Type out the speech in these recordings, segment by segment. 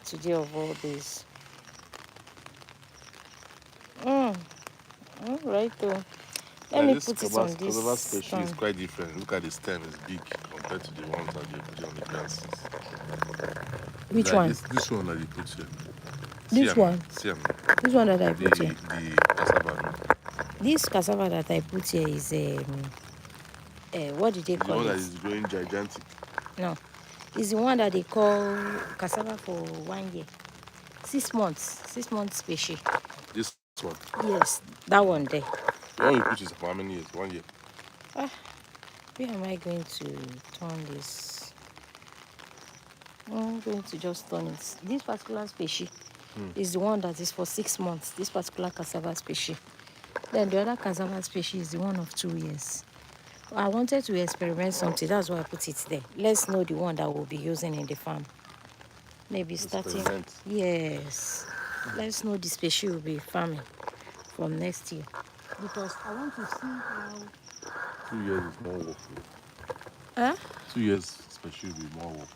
today of all days. Right though. Let Like me this put it on cassava this species is stand. quite different. Look at the stem, it's big compared to the ones that they put on the grasses. It's Which like one? this one that they put here. This one. See am. This one that I put here. The cassava. This cassava that I put here is what did they The call one that it? is growing gigantic. No, it's the one that they call cassava for 1 year, 6 months, 6 months species. This one. Yes, that one there. The one you put is for how many years? 1 year. Where am I going to turn this? I'm going to just turn it. This particular species is the one that is for 6 months. This particular cassava species. Then the other cassava species is the one of 2 years. I wanted to experiment something. That's why I put it there. Let's know the one that we'll be using in the farm. Maybe starting. Experiment. Yes. Let's know the species we'll be farming from next year. Because I want to see how. 2 years is more work. Huh? 2 years especially will be more work.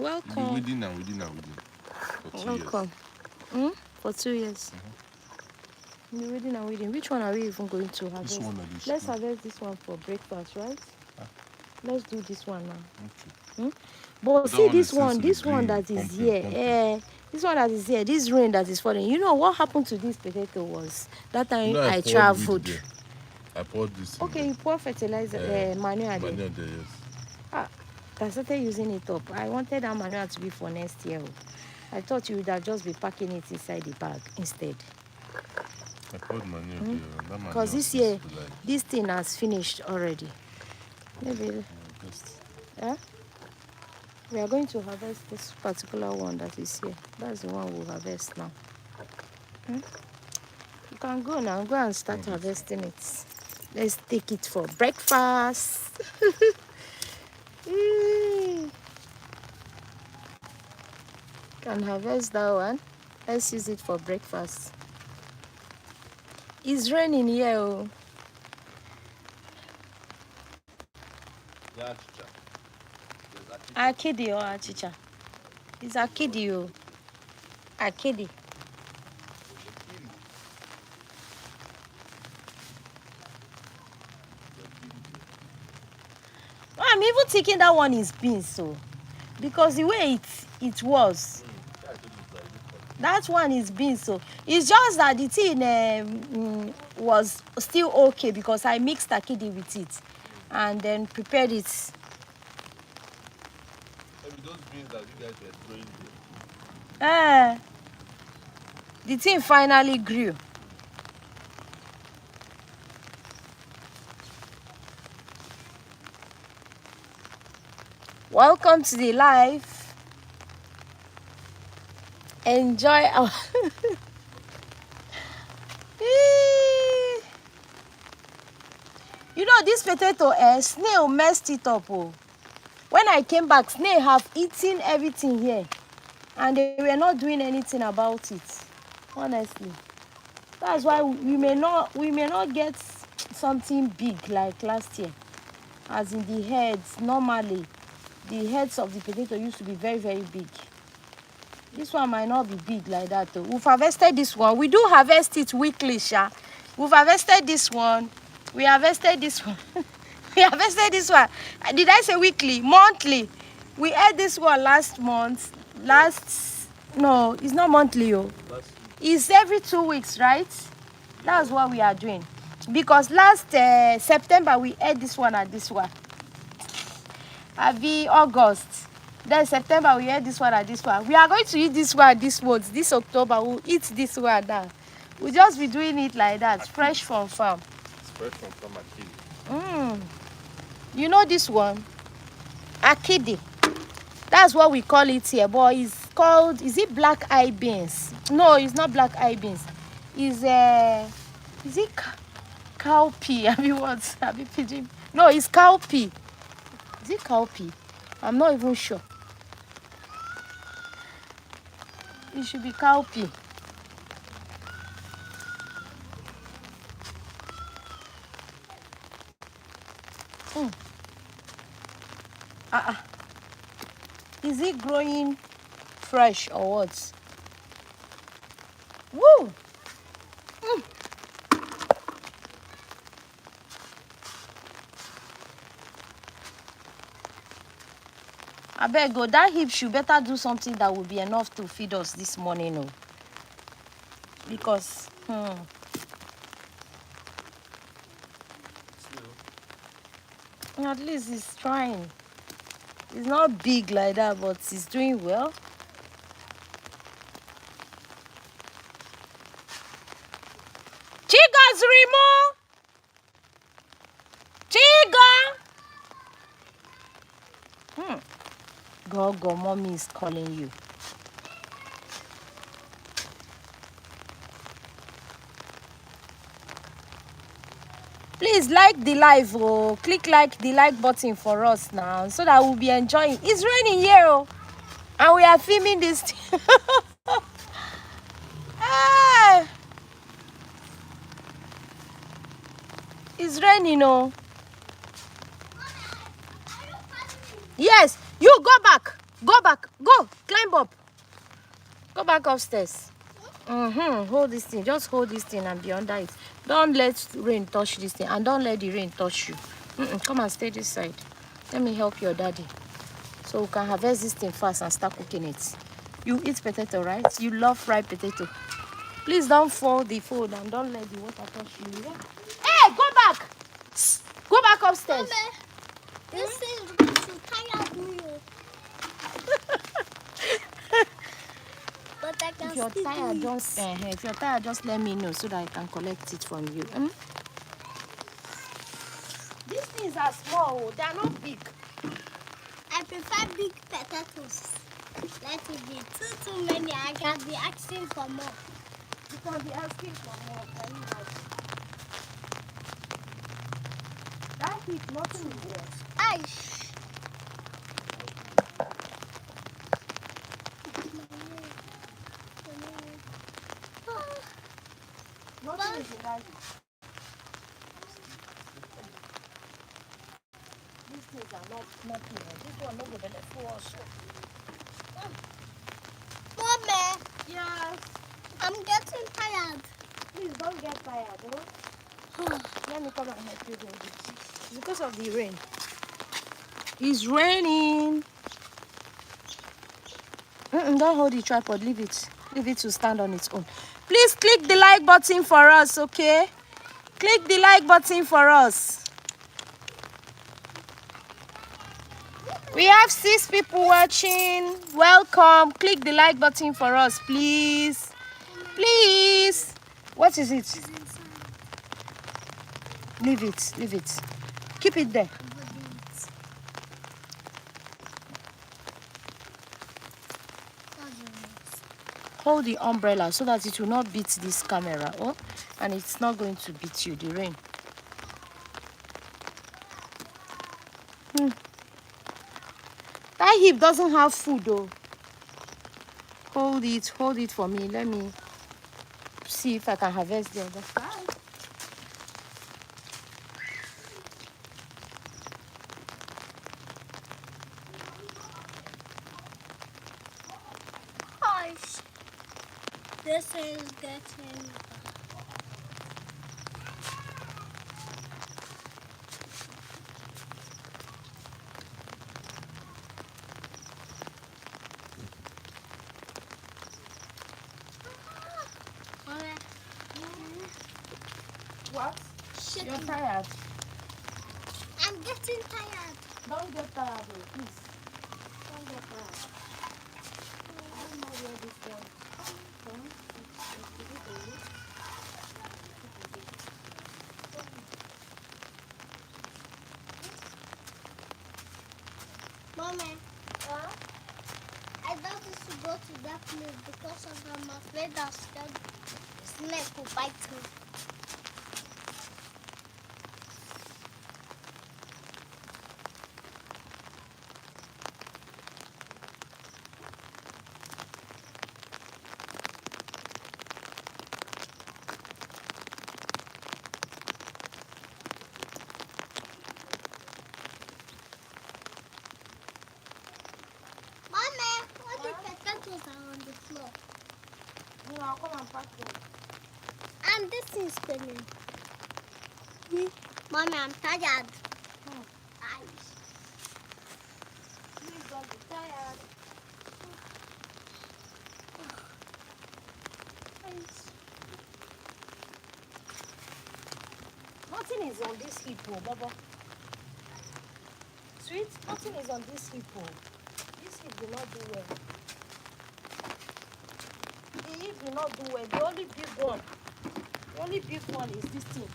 Welcome. You'll be weeding and weeding and weeding for 2 Welcome. years. For 2 years. We're reading and reading. Which one are we even going to harvest? This one that is Let's harvest this one for breakfast, right? Let's do this one now. Okay. But see this one that is pumping. here. This one that is here, this rain that is falling. You know what happened to this potato was that time I traveled. I poured this. Okay, you pour fertilizer, manure there. Manure there, yes. I started using it up. I wanted that manure to be for next year. I thought you would have just be packing it inside the bag instead. I poured manure there. Because this year, this thing has finished already. Maybe. Yeah? We are going to harvest this particular one that is here. That's the one we'll harvest now. You can go now. Go and start harvesting it. Let's take it for breakfast. Can harvest that one. Let's use it for breakfast. It's raining here. Oh. Yeah, Akidi or achicha? It's akidi. Oh. Akidi. I'm even thinking that one is beans, so because the way it was, that one is beans. So it's just that the thing was still okay because I mixed akidi with it and then prepared it. Maybe those beans that you guys were throwing there. The thing finally grew. Welcome to the live. Enjoy our You know this potato, snail messed it up. Oh. When I came back, snail have eaten everything here. And they were not doing anything about it. Honestly. That's why we may not get something big like last year. As in the heads, normally the heads of the potato used to be very, very big. This one might not be big like that though. We've harvested this one. We do harvest it weekly, Sha. We've harvested this one. We harvested this one. We harvested this one. Did I say weekly? Monthly. We ate this one last month. No, it's not monthly. Oh. It's every 2 weeks, right? That's what we are doing. Because last September, we ate this one and this one. August. Then September, we ate this one and this one. We are going to eat this one this month. This October, we'll eat this one now. We'll just be doing it like that, fresh from farm. It's fresh from farm akidi. You know this one? Akidi. That's what we call it here. But it's called, is it black eye beans? No, it's not black eye beans. Is it cowpea? I mean, what? No, it's cowpea. Is it cowpea? I'm not even sure. It should be cowpea. Is it growing fresh or what? Woo! Abeg go, that heap should better do something that will be enough to feed us this morning, oh. Because at least he's trying. It's not big like that, but he's doing well. Chiga's removed. Chiga. Go, mommy is calling you. Please like the live, oh. Click like the like button for us now, so that we'll be enjoying. It's raining here, oh, and we are filming this. Hey! It's raining, oh. Yes, you go back. Go, climb up. Go back upstairs. Hold this thing. Just hold this thing and be under it. Don't let rain touch this thing, and don't let the rain touch you. Come and stay this side. Let me help your daddy, so we can harvest this thing fast and start cooking it. You eat potato, right? You love fried potato. Please don't fold the food and don't let the water touch you. Yeah? Hey, go back. Go back upstairs. Mama, this is going to tire me. But I can If you're still tired, do it. if you're tired, just let me know so that I can collect it from you. These things are small, they are not big. I prefer big potatoes. Let it be too many. I can be asking for more. You can be asking for more. Can you imagine? That heat, nothing is there. Aish. Nothing is in that heat. These things are nothing. This one not good for us. Mommy, Yes. I'm getting tired. Please don't get tired, oh. Let me come and help you hold it. Because of the rain. It's raining. Don't hold the tripod. Leave it. Leave it to stand on its own. Please click the like button for us, okay? Click the like button for us. We have 6 people watching. Welcome. Click the like button for us, please. Please. What is it? Leave it. Leave it. Keep it there. Hold the umbrella so that it will not beat this camera, oh, and it's not going to beat you, the rain. That heap doesn't have food, though. Hold it for me. Let me see if I can harvest the other side. Gosh, this is getting. What? Shaking. You're tired. I'm getting tired. Don't get tired, though, please. Don't get tired. I don't know where this one comes. Mommy, I don't want to go to that place because I'm afraid that snake will bite me. Mommy, what the potatoes No, I'll come and pack them. And this is spinning. Mommy, I'm tired. Please don't be tired. Nothing is on this hip, Baba. Sweet, nothing is on this hip. This hip will not do well. The hip will not do well. The only big one is this thing.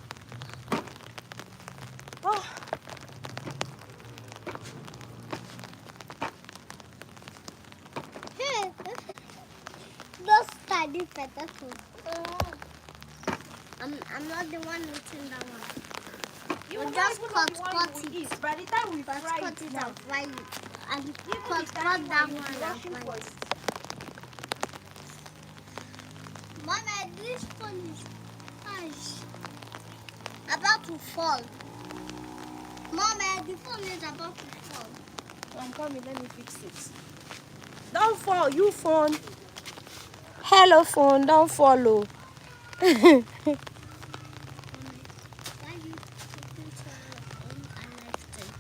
Oh. Hey, those tiny potatoes. I'm not the one eating that one. You We'll will just not cut even know the one you will eat. By the time we Cut fry it it now, and fry it. And even cut the that tiny one one, you will be and rushing fry for it. it. Mama, this phone is about to fall. Mama, the phone is about to fall. I'm coming, let me fix it. Don't fall, you phone. Hello phone, don't follow. Why you taking so long and lifting?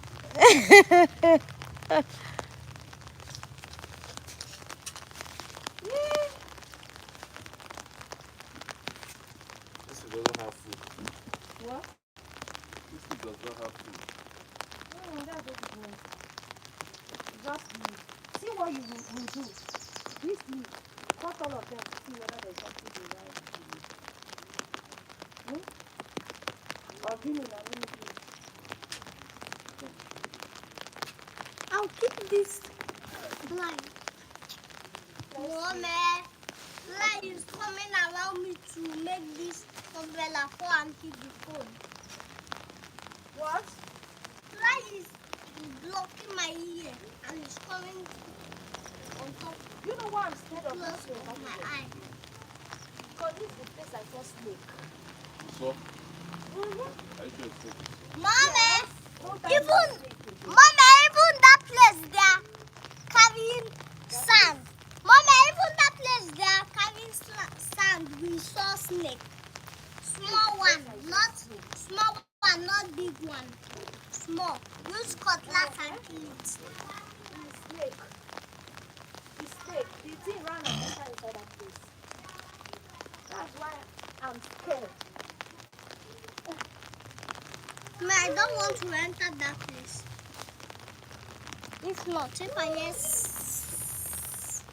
This doesn't have food. What? This does not have food. No, that's what it was. Just see what you will do. This leaf, cut all of them to see whether there's something in there. Or green and I'll keep this blind. Mama, light is coming around me to make this umbrella fall and hit the phone. What? Light is blocking my ear and it's coming on top You know what I'm scared of? close to my eye. Because this is the place I saw snake. So, Mm-hmm. I should think. Mama, Don't even that place there carrying sand. Mama, even that place there carrying sand. We saw snake. Small one, not big one. Small. Use cutlass and kill it. Snake. The snake. The thing ran and enter inside that place. That's why I'm scared. I don't want to enter that place. If not, if I yes.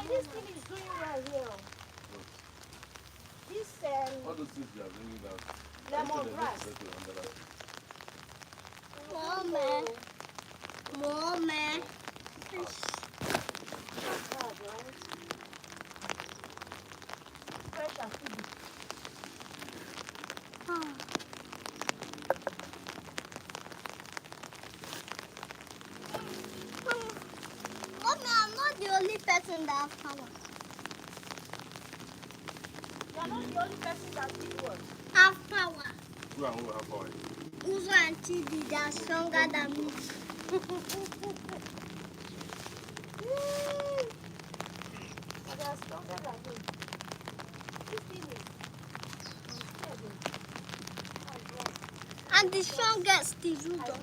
This thing is doing well here. This All those things you are bringing down. lemongrass. Mama. Fresh and food. Mommy, I'm not the only person that has power. You're not the only person that did what? Have power. Who and who have power? Uzo and Chidi, they are stronger than me. But they are stronger than me. This thing is And the strongest is Uzo.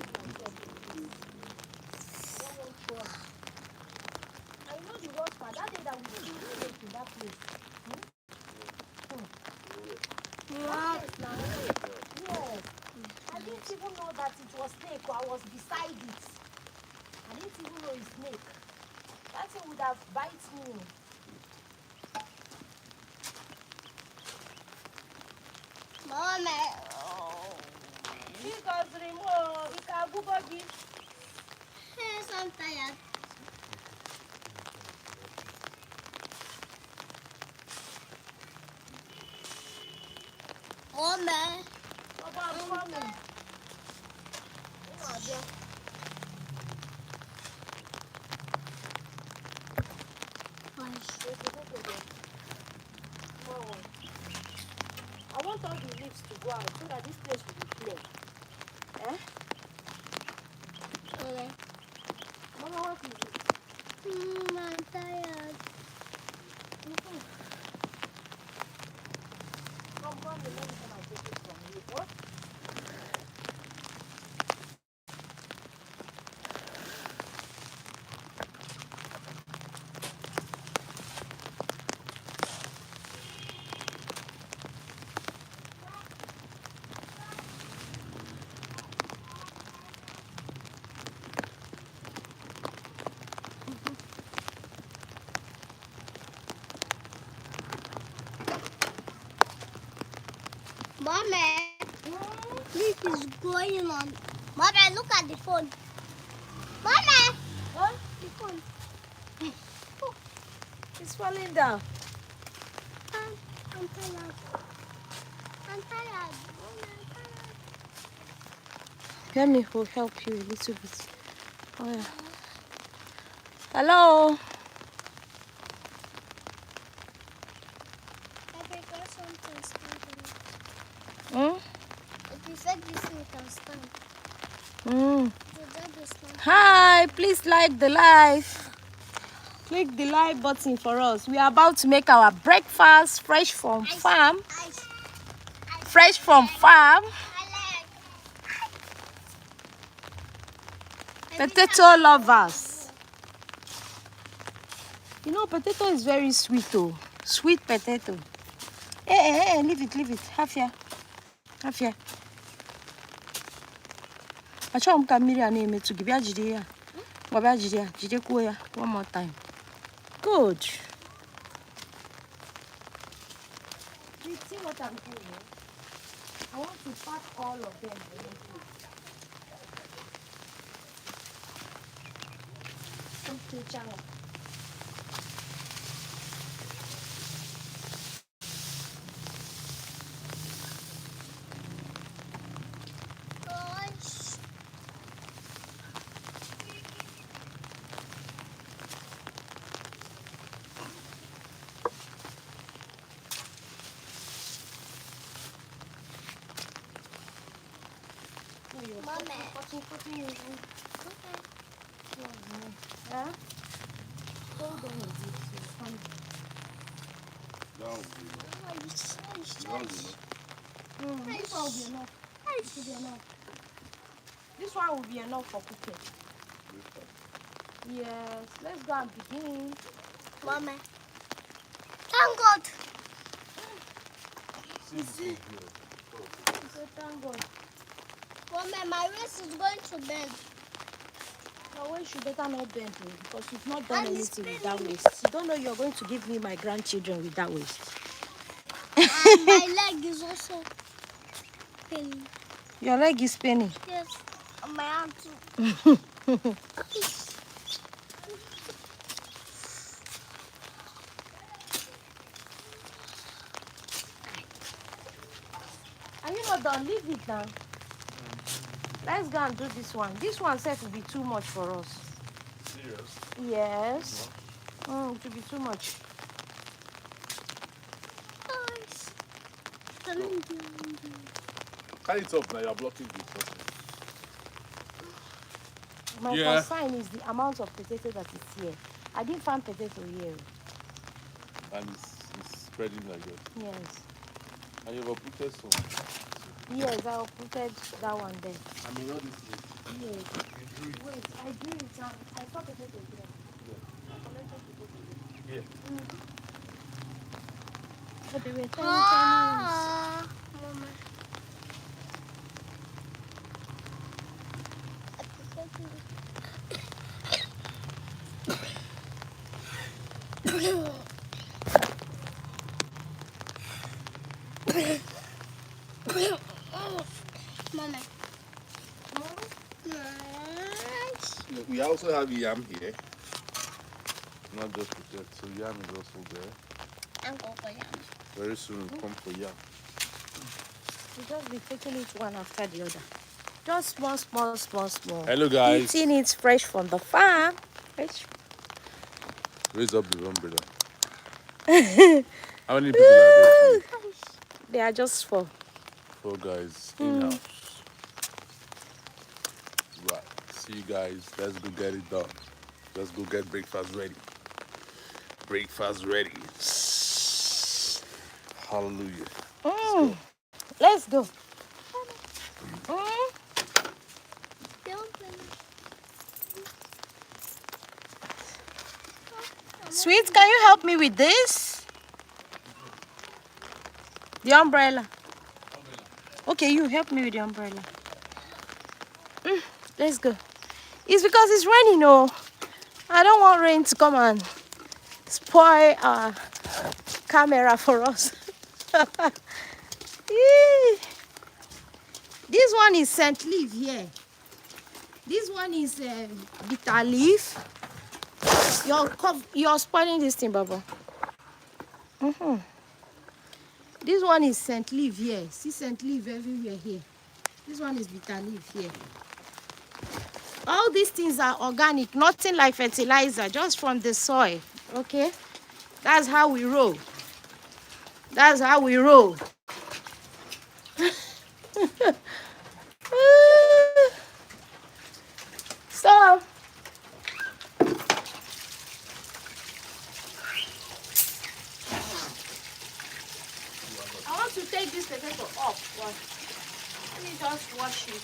I know the worst part. That day that we see snake in that place. Mom, Yes. I didn't even know that it was snake. I was beside it. I didn't even know it's snake. That thing would have bite me. Mommy. Because remote, it can go body. Yes, I'm tired. Mommy. Papa, I'm coming. Oh, dear. I want all the leaves to go out so that this place will be clear. Eh? Okay. Mama, what is it? I'm tired. Mommy, this is going on. Mommy, look at the phone. Mommy, Huh? the phone. It's falling down. I'm tired. I'm tired. Mommy, I'm tired. Let me help you a little bit. Oh yeah. Hello. I prefer something standing. Hmm? If you said this thing can stand, Hmm. the job is not. Hi, please like the live. Click the like button for us. We are about to make our breakfast fresh from farm. Fresh from farm. Potato lovers. You know, potato is very sweet, oh. Sweet potato. Hey, leave it. Have here. I show Camilla name to give ya jide. Baba jide kuya. One more time. Good. You see what I'm doing? I want to pack all of them. Okay, channel. Huh? Hold on a bit. It's coming. That would be enough. This one will be enough. This will be enough. This one will be enough for cooking. Yes. Let's go and begin. Mommy. Thank God. See, So thank God. Mommy, my waist is going to bend. Your waist should better not bend me because you've not done And it's anything with that spinning. waist. You don't know you're going to give me my grandchildren with that waist. And my leg is also paining. Your leg is paining. Yes. And my hand too. Are you not done? Leave it now. Let's go and do this one. This one set will be too much for us. Serious? Yes. It will be too much. Carry it up now, you're blocking the person. My Yeah. concern is the amount of potato that is here. I didn't find potato here. And it's spreading like that. Yes. And you've put some. Yes, I put that one there. I mean, all this is. Yes. You drew it. Wait, I drew it down. I saw potato here. I collected potato here. Yeah. But they were tiny. Mama. Mama. Nice. We also have yam here. Not just potato. So yam is also there. I'm going for yam. Very soon we'll come for yam. We just be taking it one after the other. Just small. Hello guys. Eating it fresh from the farm. Fresh. Raise up the umbrella. How many people are there? They are just 4. 4 guys in house. Right. See you guys. Let's go get it done. Let's go get breakfast ready. Breakfast ready. Hallelujah. Let's go. Sweet, can you help me with this? The umbrella. Okay, you help me with the umbrella. Let's go. It's because it's raining, oh. I don't want rain to come and spoil our camera for us. This one is scent leaf here. This one is bitter leaf. You're spoiling this thing, Baba. This one is scent leaf here. See scent leaf everywhere here. This one is bitter leaf here. All these things are organic, nothing like fertilizer, just from the soil. Okay? That's how we roll. That's how we roll. So, I want to take this potato off. Let me just wash it.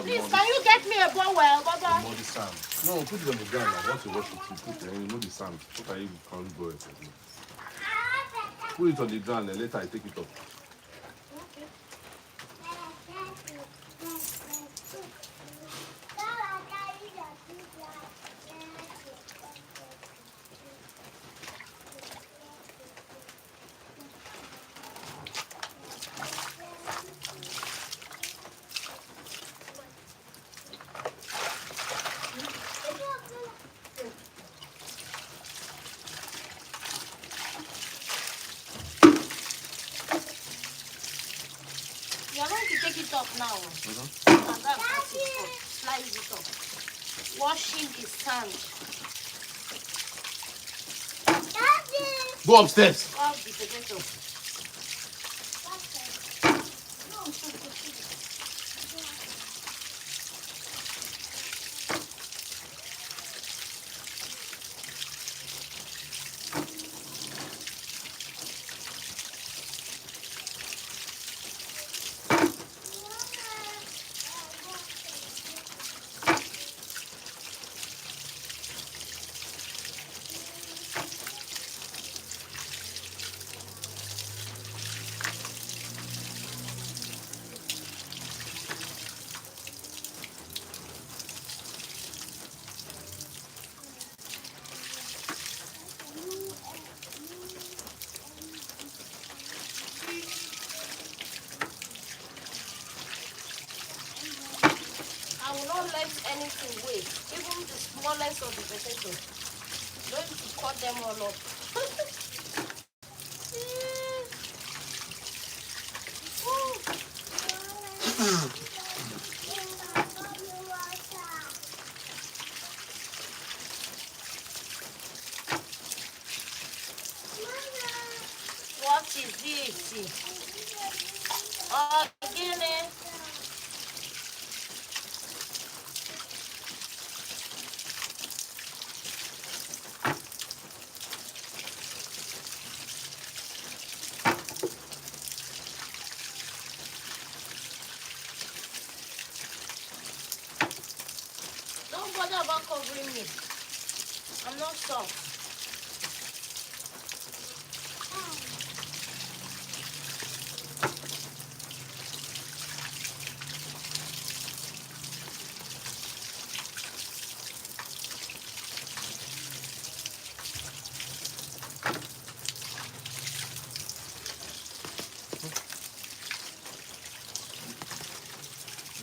Please, can you get me a bowl, Baba? Remove the sand. No, put it on the ground. I want to wash it. You put it and remove the sand. What are you can go it? Put it on the ground and later I take it off. You're going to take it up now. And then cut it up, slice it up. Washing the sand Go upstairs. off the potato. I will not let anything waste, even the smallest of the potatoes. I'm going to cut them all up. What is this? Again. Don't bother about covering me. I'm not soft.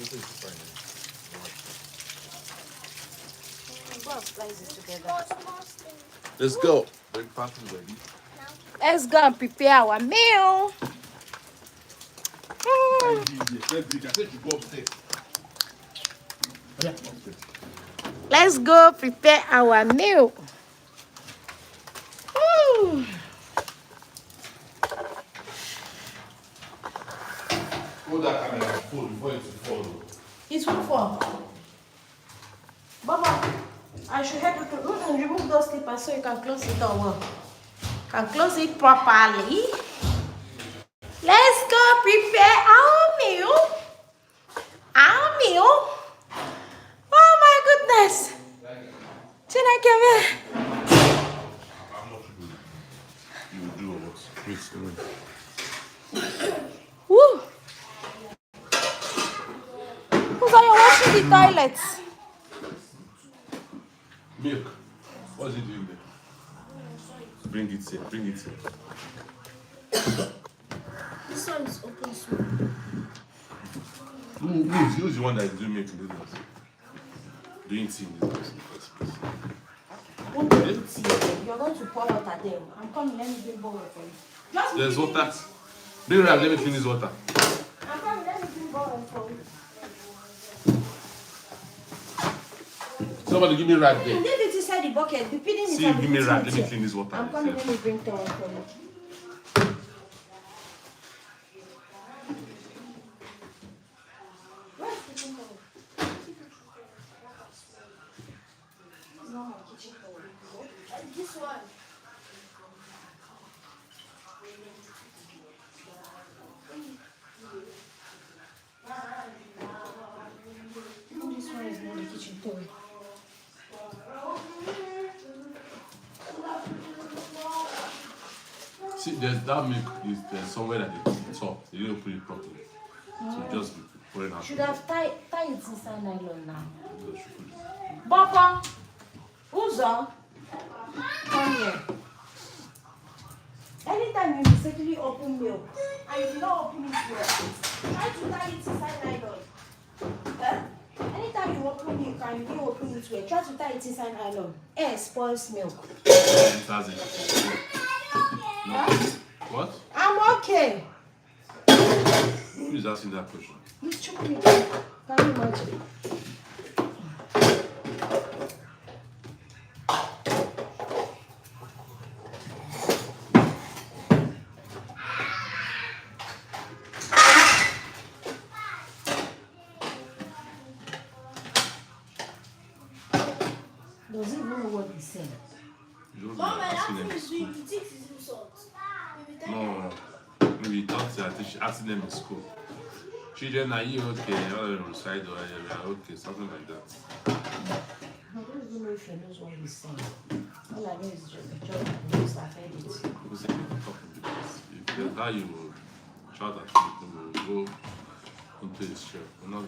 This is fine. Go and slice it together. Let's go. Breakfast is ready. Let's go and prepare our meal. Let's go prepare our meal. Hold that camera full before it fall. It will fall. Baba, I should help you to remove those slippers so you can close it down well. Can close it properly. Let's go prepare our meal. Our meal. Oh my goodness. Chineke. I'm not sure you will do what Chris doing. Woo. Who's are you washing the toilets? Milk. What's he doing there? Bring it here. Bring it here. This one is open small. Who's the one that is doing making this house? Doing tea in this house in the first place? You're going to pour water there. I'm coming, let me bring water for you. Just There's give me- water. Bring rag, let me clean this water. I'm coming, let me bring water for you. Somebody give me rag there. Leave it inside the bucket. Be feeding it. See, and be give me putting rag, it let me here. clean this water. I'm coming, let me bring towel for you. Where's the kitchen towel? No, my kitchen towel. This one. No, this one is not the kitchen towel. See, there's that milk is there's somewhere that they top. They didn't put it properly. So just be pouring out. Should have tied it inside nylon now. So she put it. Baba, Uzo, come here. Anytime you mistakenly open milk and you do not open it well, try to tie it inside nylon. Eh? Anytime you open milk and you don't open it well, try to tie it inside nylon. Spoils milk. It has it. No. What? I'm okay. Who is asking that question? It's chocolate. Can you imagine? Does he even know what he's saying? You don't know Mom, that I asking have them in to school. you think it's in salt. No, maybe you thought that she asking them in school. Children, are you okay? All of them recite or we are okay, something like that. I don't even know if he knows what he's saying. All I know is just the job and just I've heard it. People say people talking because if there's how you will shout at people, will go into his chair. You'll not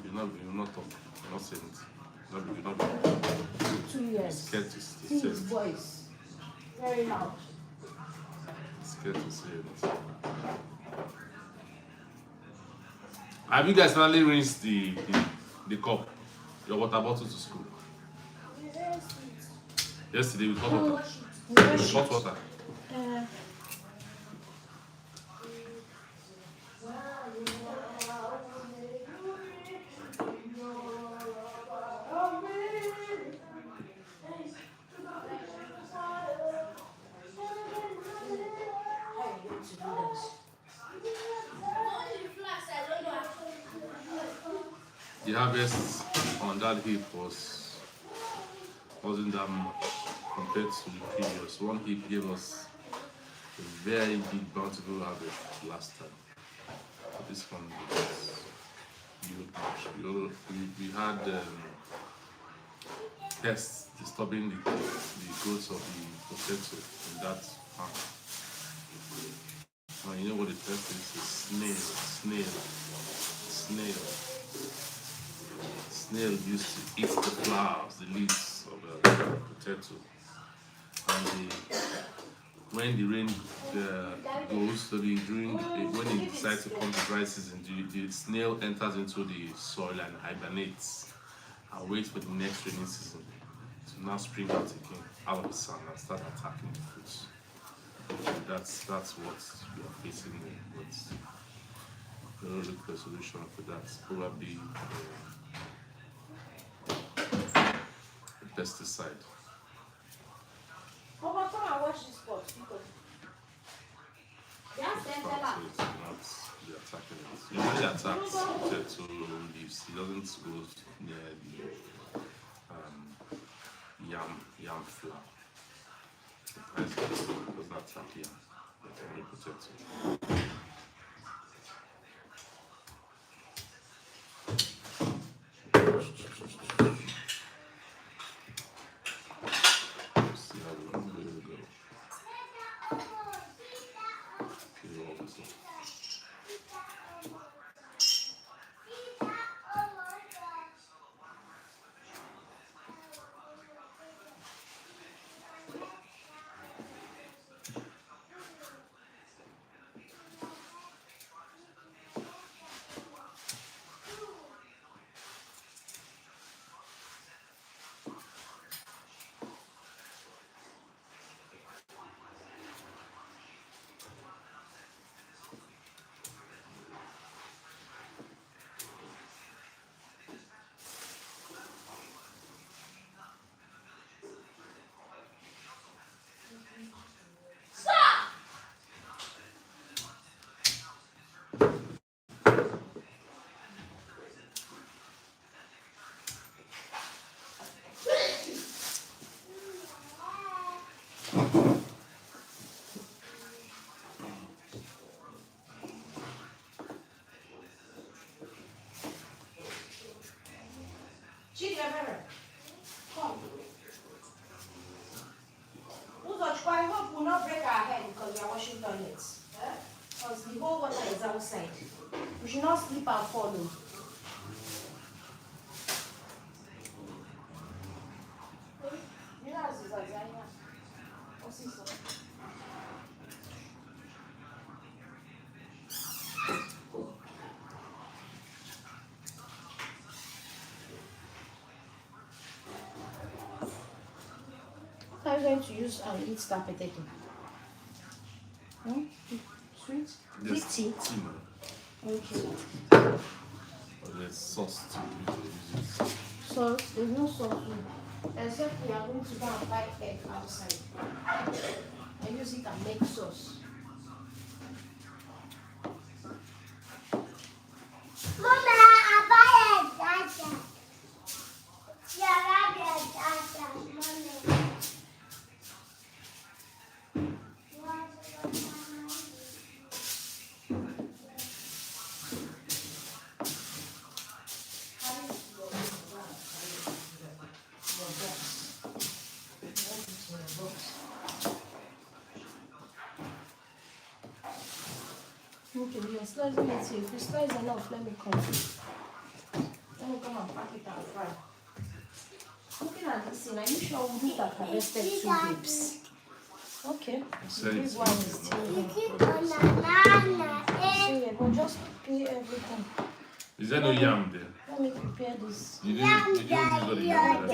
talk, you'll not say anything. You'll not be 2 years. scared to See say his it. voice. Very loud. Scared to say it. Have you guys finally rinsed the cup, your water bottle to school? Yesterday with hot water. With hot water. The harvest on that heap wasn't that much compared to the previous. One heap gave us a very big bountiful harvest last time. But this one was huge. We had pests disturbing the growth of the potato in that farm. Now you know what the pest is? A snail. Snail used to eat the flowers, the leaves of the potato. And when the rain goes, so when it decides to come to dry season, the snail enters into the soil and hibernates and waits for the next rainy season to now spring out again out of the sun and start attacking the fruits. So that's what we are facing there. But we're going to look for a solution for that. Probably a pesticide. Mama, come and wash this pot because that's the So it's not the attacking it. He only attacks potato leaves. He doesn't go near the yam flour. It doesn't attack yam, but only potato. See how we will go. See all this stuff. will not break our head because we are washing toilets. Because the whole water is outside. We should not slip and fall. What are you going to use and eat that potato? Sweet? Yes, Tea? tea, man. Okay. Or there's sauce too. You use it. So there's no sauce. Except we are going to go and buy egg outside. I use it and make sauce. Mama, I buy a data. Yeah, I buy a data, mommy. Okay, we are slicing it here. If you slice enough, let me come. Let me come and pack it and fry. Looking at this thing, are you sure we need that harvested 2 grapes? Okay. This one is still here. See, but just prepare everything. Is there no yam there? Let me prepare this. You didn't use all the yam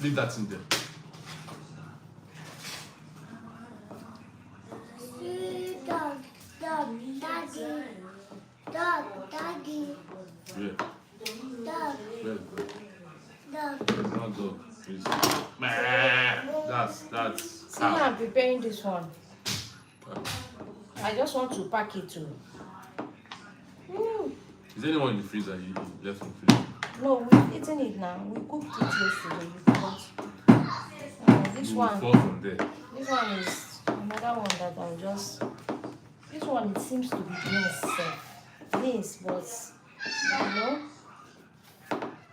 Leave that in there. Daddy. Yeah. Dog. Where's Dog. it's not dog. It's that's See, cow. I'm preparing this one. I just want to pack it too. Is there anyone in the freezer you left in the freezer? No, we've eaten it now. We cooked it yesterday. This You one. will fall from there. This one is another one that I'll just. This one, it seems to be beans, but you know,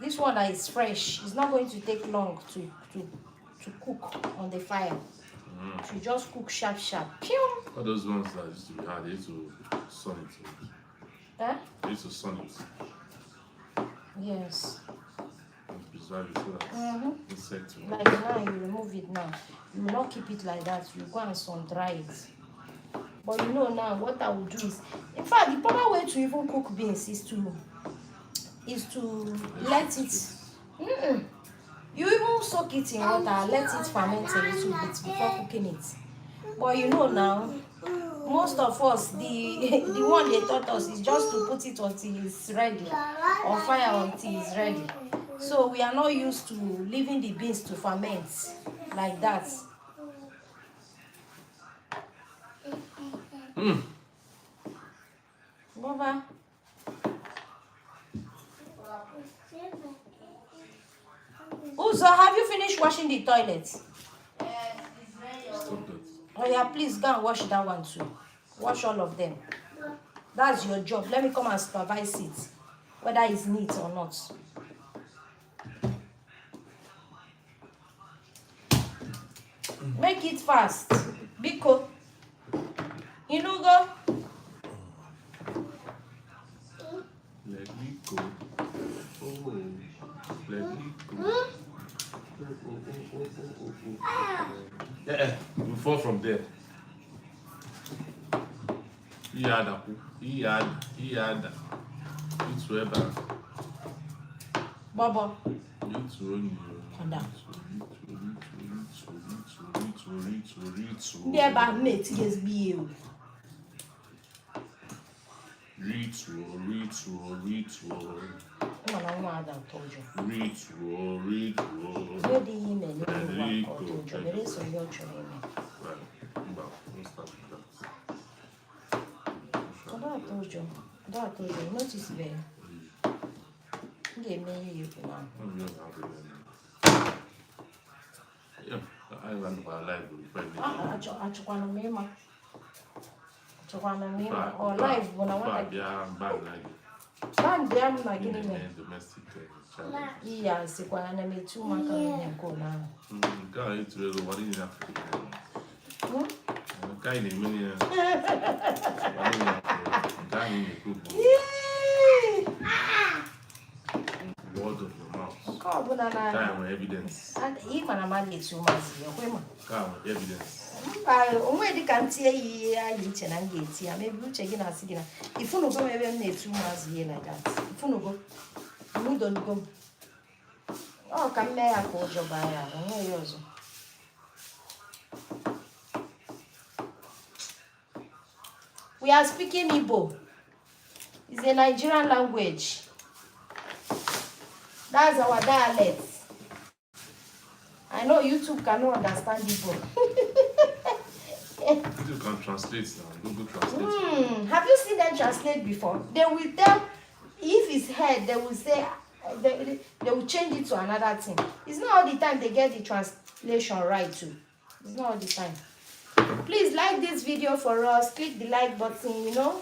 this one that is fresh is not going to take long to cook on the fire. You just cook sharp. Pew! All those ones that used to be hard, they used to sun it. Eh? They used to sun it. Yes. And preserve it so that insects will Like now, you remove it now. You will not keep it like that. You go and sun dry it. But you know now, what I will do is, in fact, the proper way to even cook beans is to let it. You even soak it in water, let it ferment a little bit before cooking it. But you know now, most of us, the one they taught us is just to put it until it's ready, or fire until it's ready. So we are not used to leaving the beans to ferment like that. Baba. Uzo, have you finished washing the toilet? stop that. Oh yeah, please go and wash that one too. Wash all of them. That's your job. Let me come and supervise it, whether it's neat or not. Make it fast. Biko. You know go. Let me go. Oh, let me go. Yeah, you fall from there. Iyada. It's whoever. Baba. You to Bí ẹ bá mate yes be you. Ritual. Nwa Adam told you. Ritual. Where the email you want or told you. There is some your children. told you. I thought I told you. Notice there. Give me you now. Yeah, I ran for life with or life when I want to ban them like domestic challenge. yeah, see, when I made 2 months go now. Guy, it's really what in Africa. Guy, in word of your mouth. Guy with evidence. And even a man gets 2 months. Guy with evidence. Only can't see a each and get here. Maybe we'll check in our signal. If you know, go maybe 2 months here like that. If you know, go, you don't go. Oh, come there, I called your buyer. I know yours. We are speaking Igbo. It's a Nigerian language. That's our dialect. I know YouTube cannot understand Igbo. You can translate now. Google Translate. Have you seen them translate before? They will tell, if it's head, they will say, they will change it to another thing. It's not all the time they get the translation right too. It's not all the time. Please like this video for us. Click the like button, you know.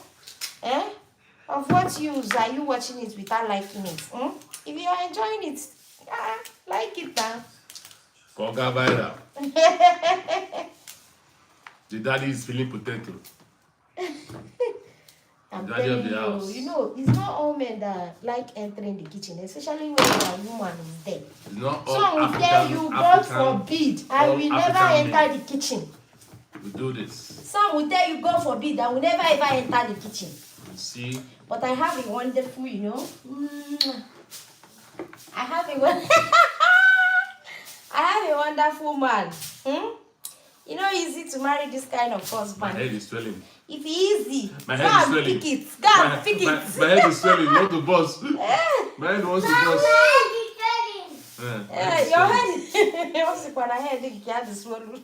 Of what use are you watching it without liking it? If you are enjoying it, like it now. Forget about that. The daddy is feeling potato. I'm Daddy of telling the house. you, know, it's not all men that like entering the kitchen, especially when a woman is there. It's not all Some will tell African, you, God forbid, I will never enter the kitchen. We do this. Some will tell you, God forbid, I will never ever enter the kitchen. You see? But I have a wonderful, you know. I have a wonderful man. You know, easy to marry this kind of husband. My head is swelling. If easy, My head is swelling. Pick it. Go and pick it. My head is swelling, not the boss. My head wants to boss. Your head is when I had the cat is swollen.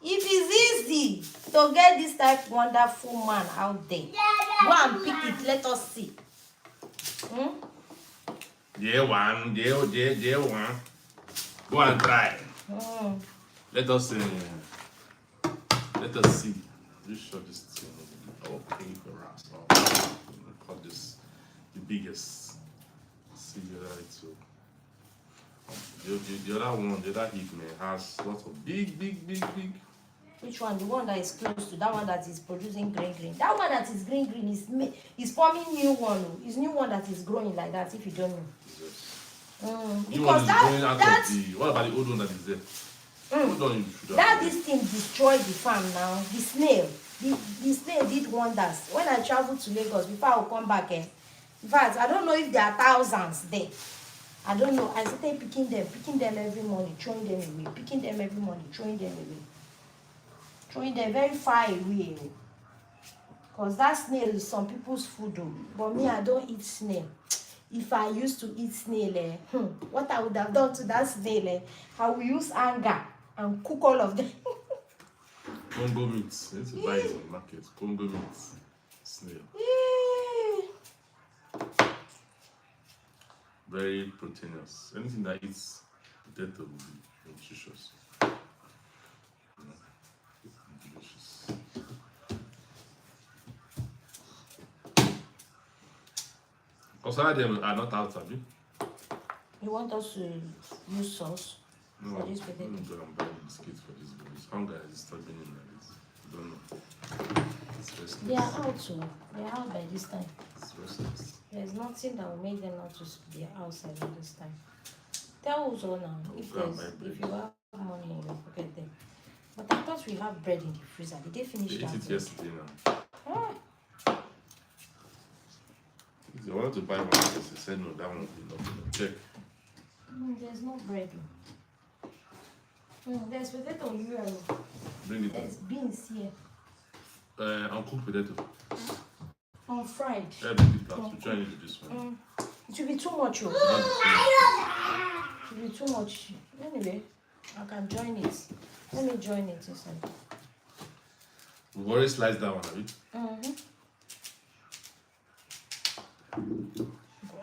If it's easy to get this type of wonderful man out there, go and pick it. Let us see. Yeah, one. Go and try. Let us see. You show this thing. Okay, for us. Call this the biggest. See the other two. The other one, the other hip man has lots of big. Which one? The one that is close to that one that is producing green. That one that is green is forming new one. It's new one that is growing like that. If you don't know. Yes. Because what about the old one that is there? This thing destroyed the farm now. The snail. The snail did wonders. When I traveled to Lagos, before I will come back, in fact, I don't know if there are thousands there. I don't know. I started picking them every morning, throwing them away. Picking them every morning, throwing them away. Throwing them very far away. Because that snail is some people's food though. But me, I don't eat snail. If I used to eat snail, what I would have done to that snail, I will use anger and cook all of them. Congo meat. You need to buy it on the market. Congo meat. Snail. Very proteinous. Anything that eats potato will be nutritious. Delicious. Because some of them are not out, have you? You want us to use sauce for this potato? I'm going to buy biscuits for this boy. This hunger is starting in like this. I don't know. It's restless. They are out too. They are out by this time. It's restless. There's nothing that will make them not to be outside at this time. Tell us all now if you have money in your pocket then. But I thought we have bread in the freezer. Did they finish They that? ate it yesterday now. If they wanted to buy one, they said no, that one will be not enough. Check. There's no bread. There's potato here. Bring it There's beans here. Uncooked potato. Unfried. Yeah, bring it out. We're trying to do this one. It will be too much. It will be too much. Anyway, I can join it. Let me join it inside. We've already sliced that one, have you?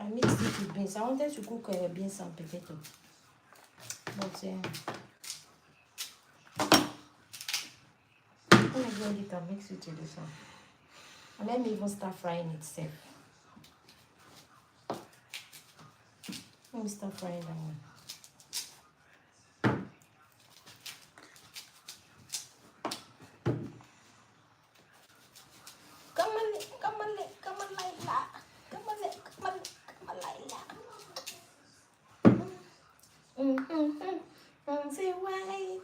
I mixed it with beans. I wanted to cook beans and potato. But let me bring it and mix it with this one. And let me even start frying itself. Let me start frying that one. Come on, Laila. Come on, Laila. Say why?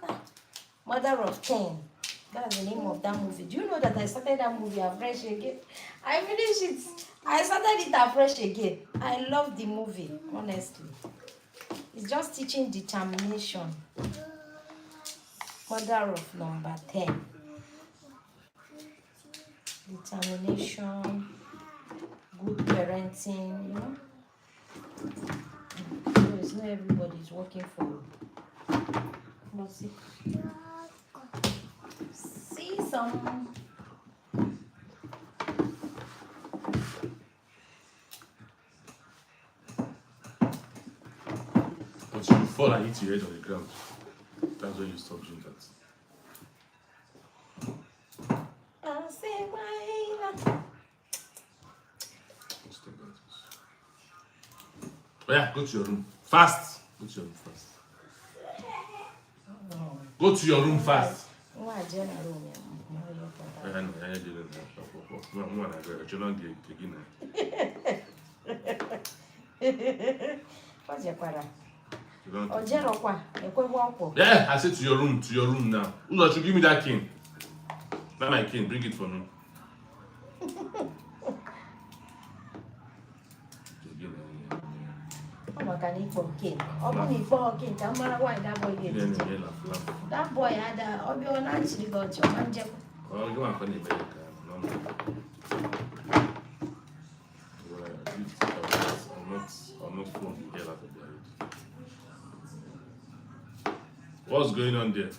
Mother of 10. That's the name of that movie. Do you know that I started that movie afresh again? I finished it. I started it afresh again. I love the movie, honestly. It's just teaching determination. Mother of number 10. Determination, good parenting, you know. So it's not everybody's working for. But see some. But you fall and hit your head on the ground. That's when you stop doing that. I say why not? Stop that. Oh yeah, go to your room. Fast! Go to your room fast. Go to your room fast. Why do you not room? I know, I did it. What's your quarter? Yeah, I said to your room now. Uzo should give me that cane. Not my cane, bring it for me. That boy had a actually got your man. Oh, you want to call I'm not from the hell out of their head. What's going on there?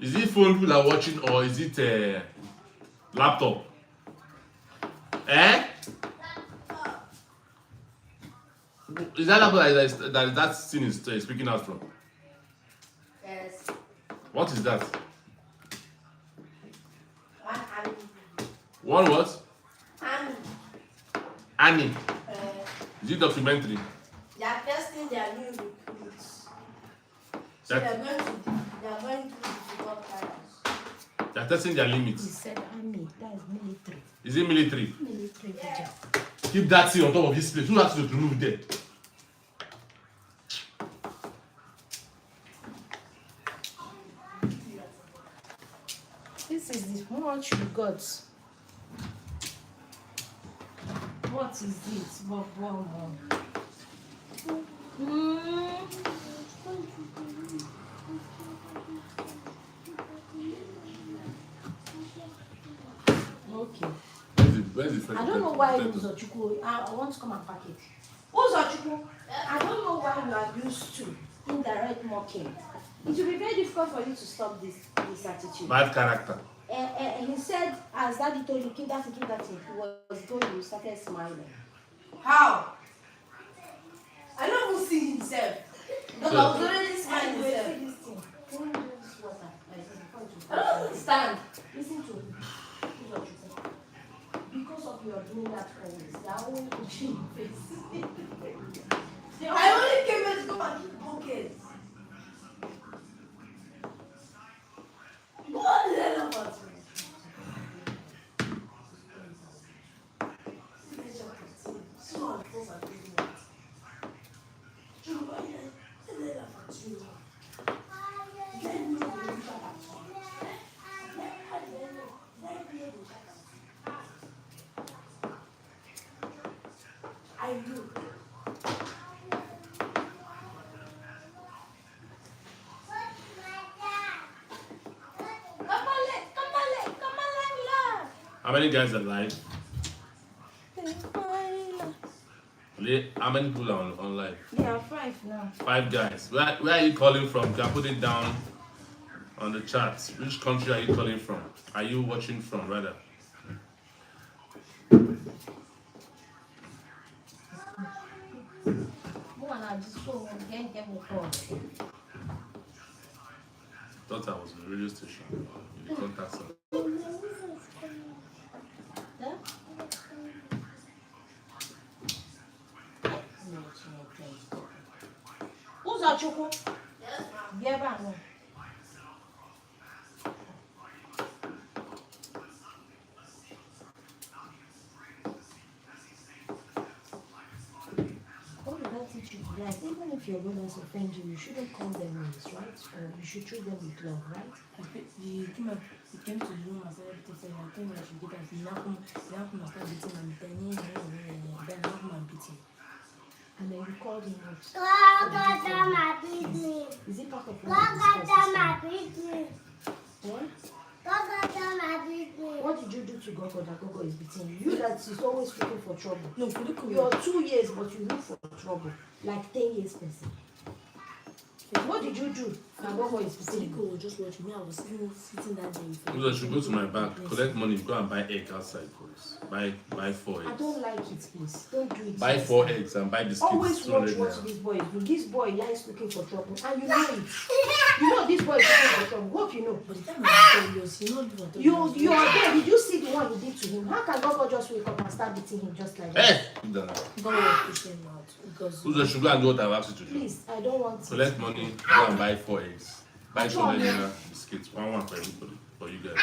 Is it phone people are watching or is it a laptop? Eh? Is that laptop that scene is speaking out from? Yes. What is that? One One what? Annie. Annie. Is it documentary? They are testing their new recruits. So That- they are going through difficult times. They are testing their He limits. said army, that is military. Is it military? Military job. Keep that thing on top of this place. Who has to remove there? This is the much you got. What is it? One. Okay. Where's the I don't know why Uzochukwu. I want to come and pack it. Uzochukwu, I don't know why you are used to indirect mocking. It will be very difficult for you to stop this attitude. Bad character. He said, as daddy told you, keep that, he was told you, started smiling. How? I don't even see himself. Because I was already smiling himself. I don't understand. Listen to me. Because of your doing that always, they are always pushing your face. I only came here to come and keep buckets. What the hell about me? I do. How many guys are alive? How many people are online? There are 5 now. 5 guys. Where are you calling from? You can put it down on the chat. Which country are you calling from? Are you watching from, rather? Thought I was in the radio station. You contact some. Who's that choco? Yeah, but no. What did I teach you today? I think even if your brothers offend you, you shouldn't call them names, right? Or you should treat them with love, right? He came to the room and said everything. Said, I think I should get us. He now come and start beating and then now come and beat him. And then you called him out. Go my business. Is it part of Go what you discussed? my business. What? Go my business. What did you do to Gogo that Gogo is beating you? You that is always looking for trouble. No, for the You're 2 years, but you look for trouble. Like 10 years person. What did you do that Gogo is beating you? Siliko was just watching me. I was sitting that day. You should go to my bank, collect money, go and buy egg outside, please. Buy 4 I eggs. don't like it, please. Don't do it. Buy 4 eggs and buy biscuits. Always watch 200 what naira. this boy do. This boy likes looking for trouble, and you know it. You know this boy is looking for trouble. Hope you know. But the time I was you know You are there. Did you see the one he did to him? How can Gogo just wake up and start beating him just like that? Hey! God will push him out because Who's the sugar and do what I've asked you to do? Please, I don't want it. Collect money, go and buy 4 eggs. Buy 200 naira biscuits. One for everybody. For you guys.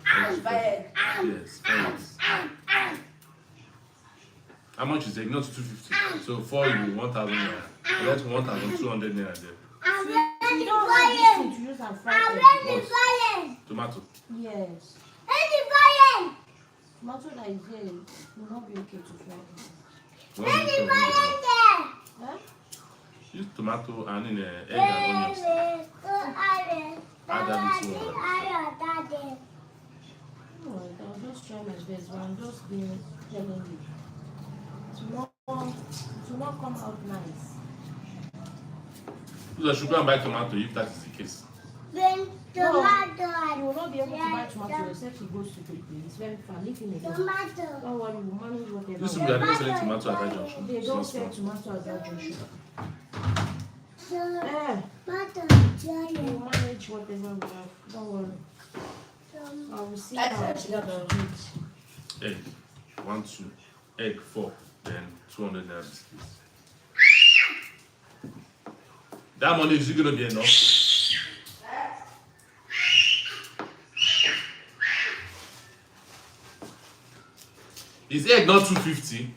Yes, 4 eggs. How much is egg? Not 250. So 4 you 1,000 naira. Collect 1,200 naira there. I'm You ready don't for have this you. thing to use and I'm fry egg. ready for you. Tomato. Yes. Ready for you. Tomato that is here will not be okay to fry. What do you Ready think? for you there. Huh? Use tomato and in egg and onions. Add that into one. No, I'll just try my best, but I'm just being telling you. To not come out nice. So should go and buy tomato if that is the case. Then You tomato. will not be able to buy tomato except he goes to the place. It's very far. Leave him alone. Tomato. Don't worry, we'll manage whatever. This week we are not selling tomato at that junction. They It's don't not sell small. tomato at that junction. Tomato. We'll manage whatever we have. Don't worry. I will see how I do it. Egg. 1, 2. Egg 4. Then 200 naira biscuits. That money is going to be enough. Is egg not 250?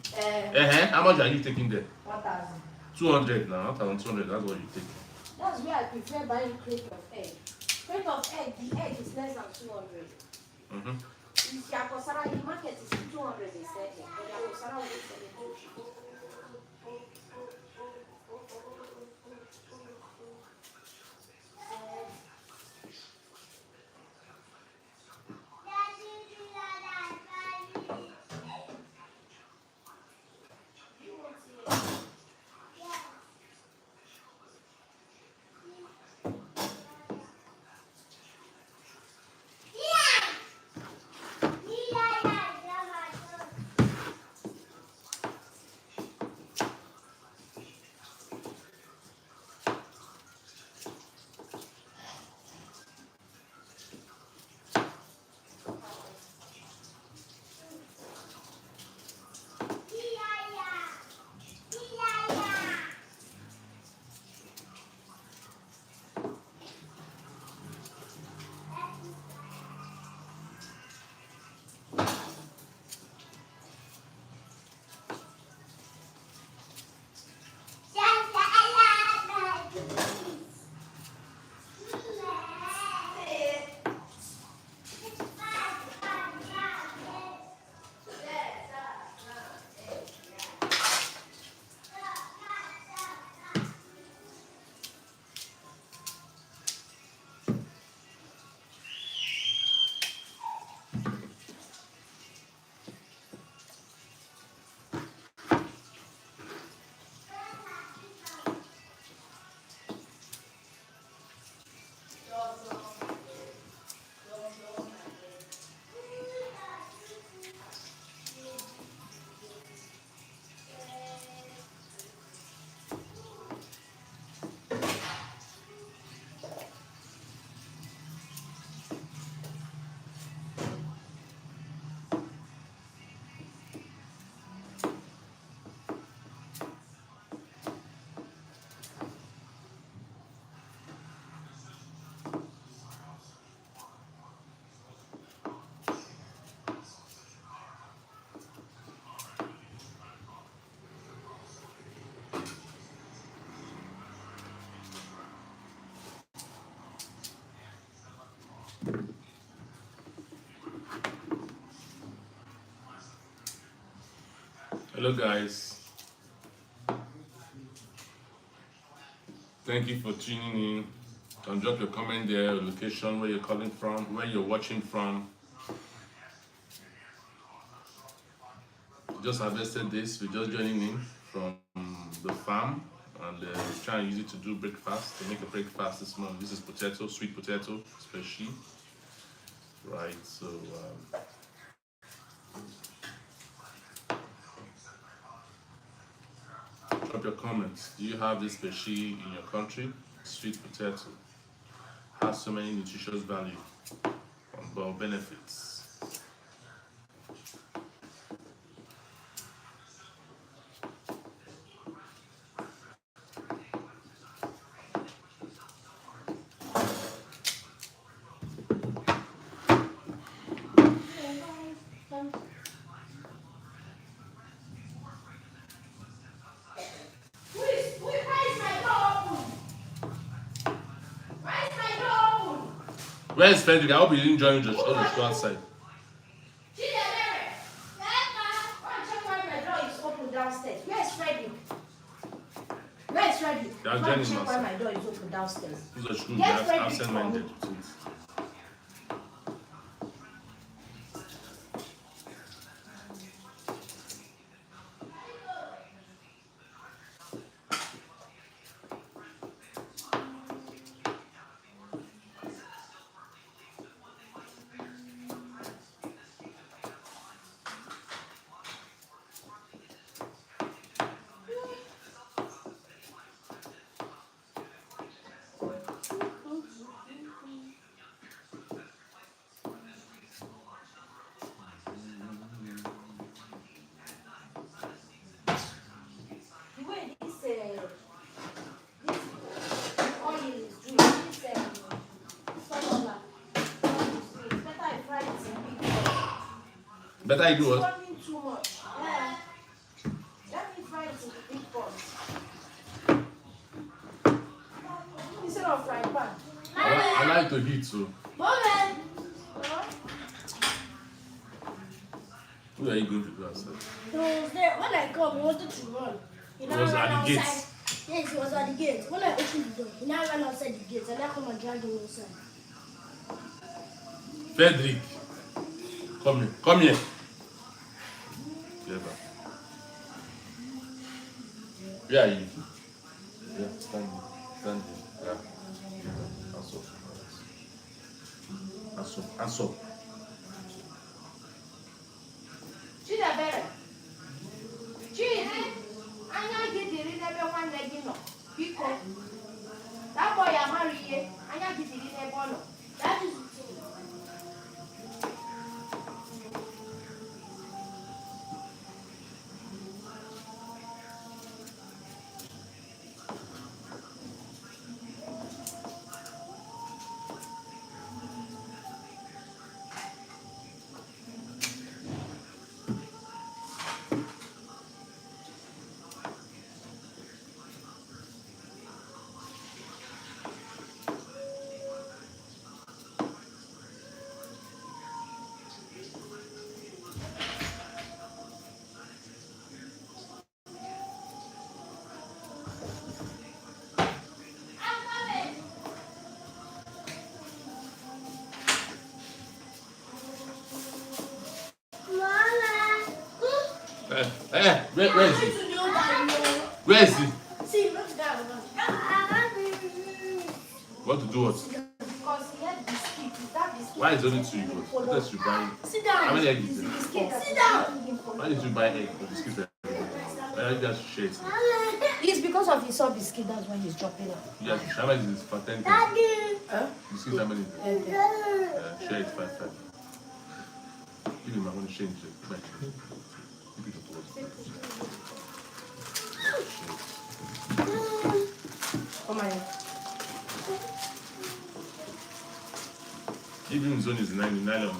How much are you taking there? 1,000. 200 now. 1,200. That's what you take. That's why I prefer buying crate of egg. Crate of egg, the egg is less than 200. Mm-hmm. If Yakosara, the market is 200, they said, but Yakosara will sell it too cheap. Hello, guys. Thank you for tuning in. Can drop your comment there, your location, where you're calling from, where you're watching from. Just harvested this. We're just joining in from the farm, and we're trying to use it to do breakfast, to make a breakfast this morning. This is potato, sweet potato, especially. Right, so drop your comments. Do you have this species in your country? Sweet potato has so many nutritious value and well benefits. Where is Frederick? I hope he didn't join Josh. Oh, Josh, go outside. Downstairs. Where's Freddy? Where's Freddy? They are Go and joining check why us. my door is open downstairs. Who's a school? Get That's Frederick absent for minded. me. The way this oil is doing, this sunflower, it's better I fry it in big pot. Better you do It's what? burning too much. Yeah. Let me fry it in the big pot. Instead of frying pan. I like to heat, so. Moment. Who are you going to do outside? He was there. When I come, he wanted to run. He now was ran at the outside. gates. Yes, he was at the gate. When I opened the door, he now ran outside the gate and I come and drag him inside. Frederick, come here. Come here. Yeah, back. Where are you? Yeah, stand here. Stand here. Yeah. Hands up. Hands up. Hands up. Chidebere. Chidi. Anya gidiri n'ebe nwanne gị nọ. Biko. That boy amara ihe. Anya gidiri n'ebe ọ nọ. That is it. Where is he? Where is he? See, look down. What to do what? Because he had biscuit. Is that biscuit? Why is it only two you got? What else you buy? Sit How down. many eggs is It's the there? biscuit that Sit is down. making him follow. Why did you buy egg or biscuits? Why are you guys share it? It's because of his sub biscuit, that's why he's dropping it. You guys, how many is this? For 10 things? Daddy. Huh? Biscuits, how many is it? Share it 5-5. Give him, I want to change it. Back. Keep it up towards me. Come on. Give him his own is 99.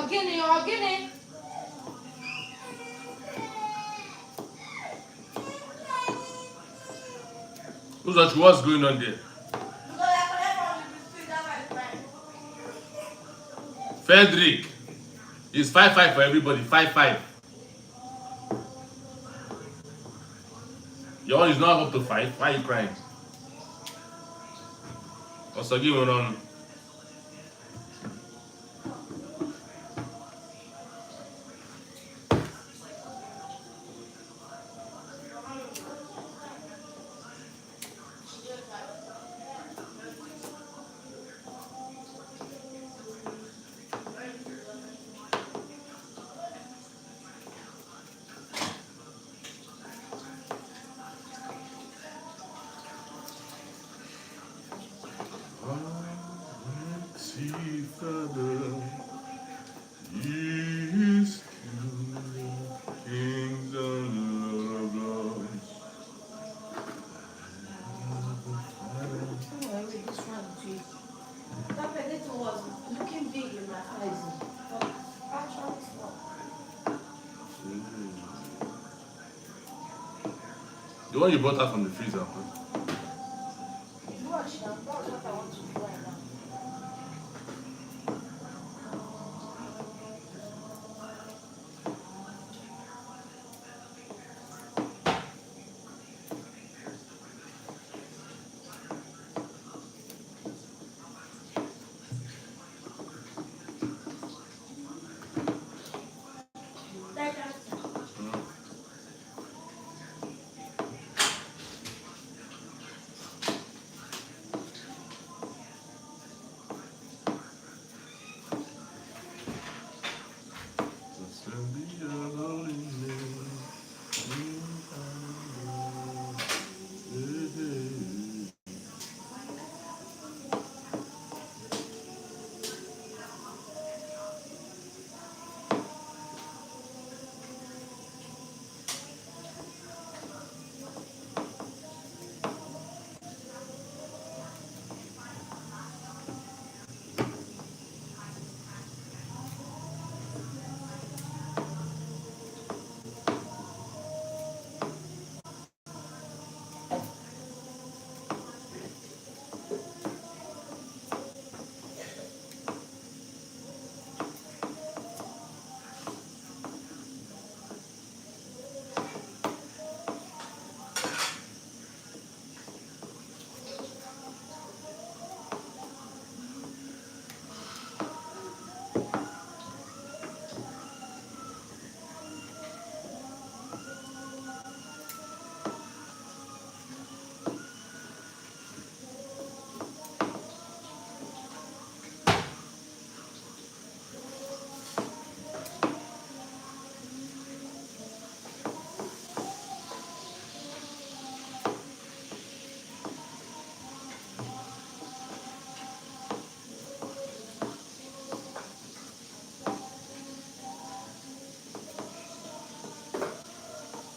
Ogini. What's going on there? Frederick, it's 5-5 for everybody. 5-5. Your one is not up to 5. Why are you crying? Osagi went on. That potato was looking big in my eyes. But actually it's not. The one you brought out from the freezer. Watch now. That's what I want to do right now.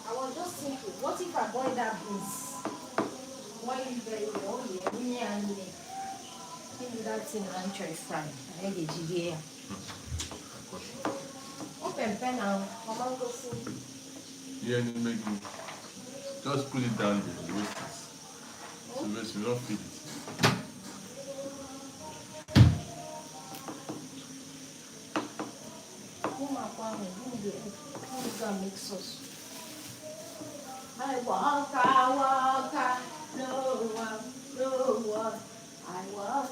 I was just thinking, what if I boil that beans? Boil it very well, yeah, give me that thing and try fry. I get it here. Open pen now. Mama go see. Yeah, and you make me. Just put it down there. The waste is. So waste, you don't feed it. Make sauce. I walk, no one. I walk,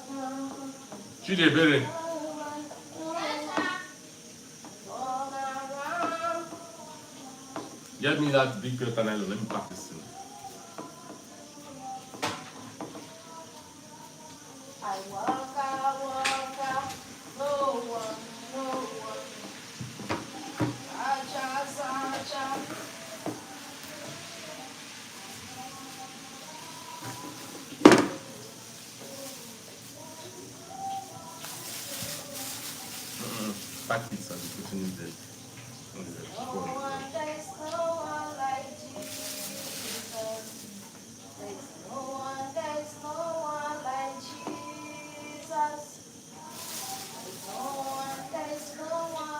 Chidebere. Get me that big paper nylon. Let me pack this thing. I walk, no one. Acha. Pack it and be putting it there. There's no one like Jesus. There's no one like Jesus. There's no one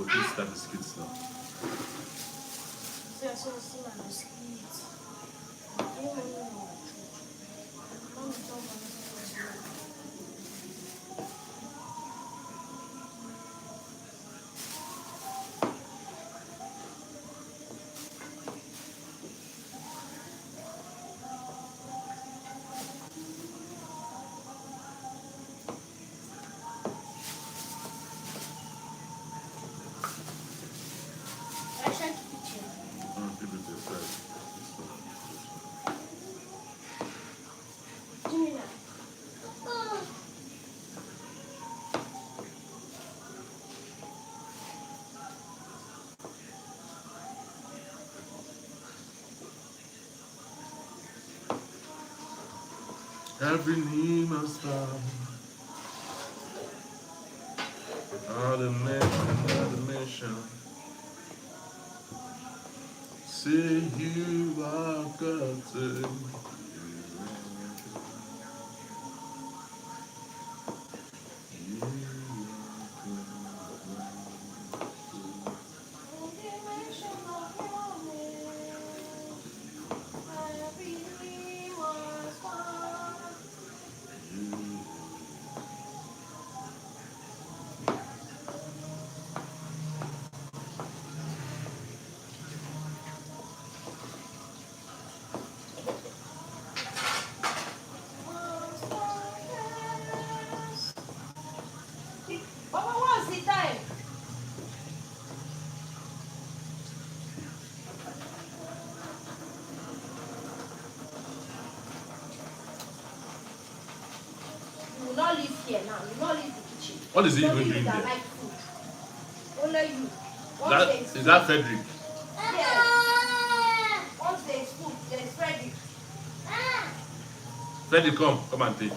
please start biscuits now. Keep it yourself. Every knee must bow. All the nation. Say you are God. Papa, what's the time? You will not live here now. You will not leave the kitchen. What is he even Only you doing that there? like food. Only you. Is that Frederick? Yes. Once there is food, there is Freddy. Frederick, come and take.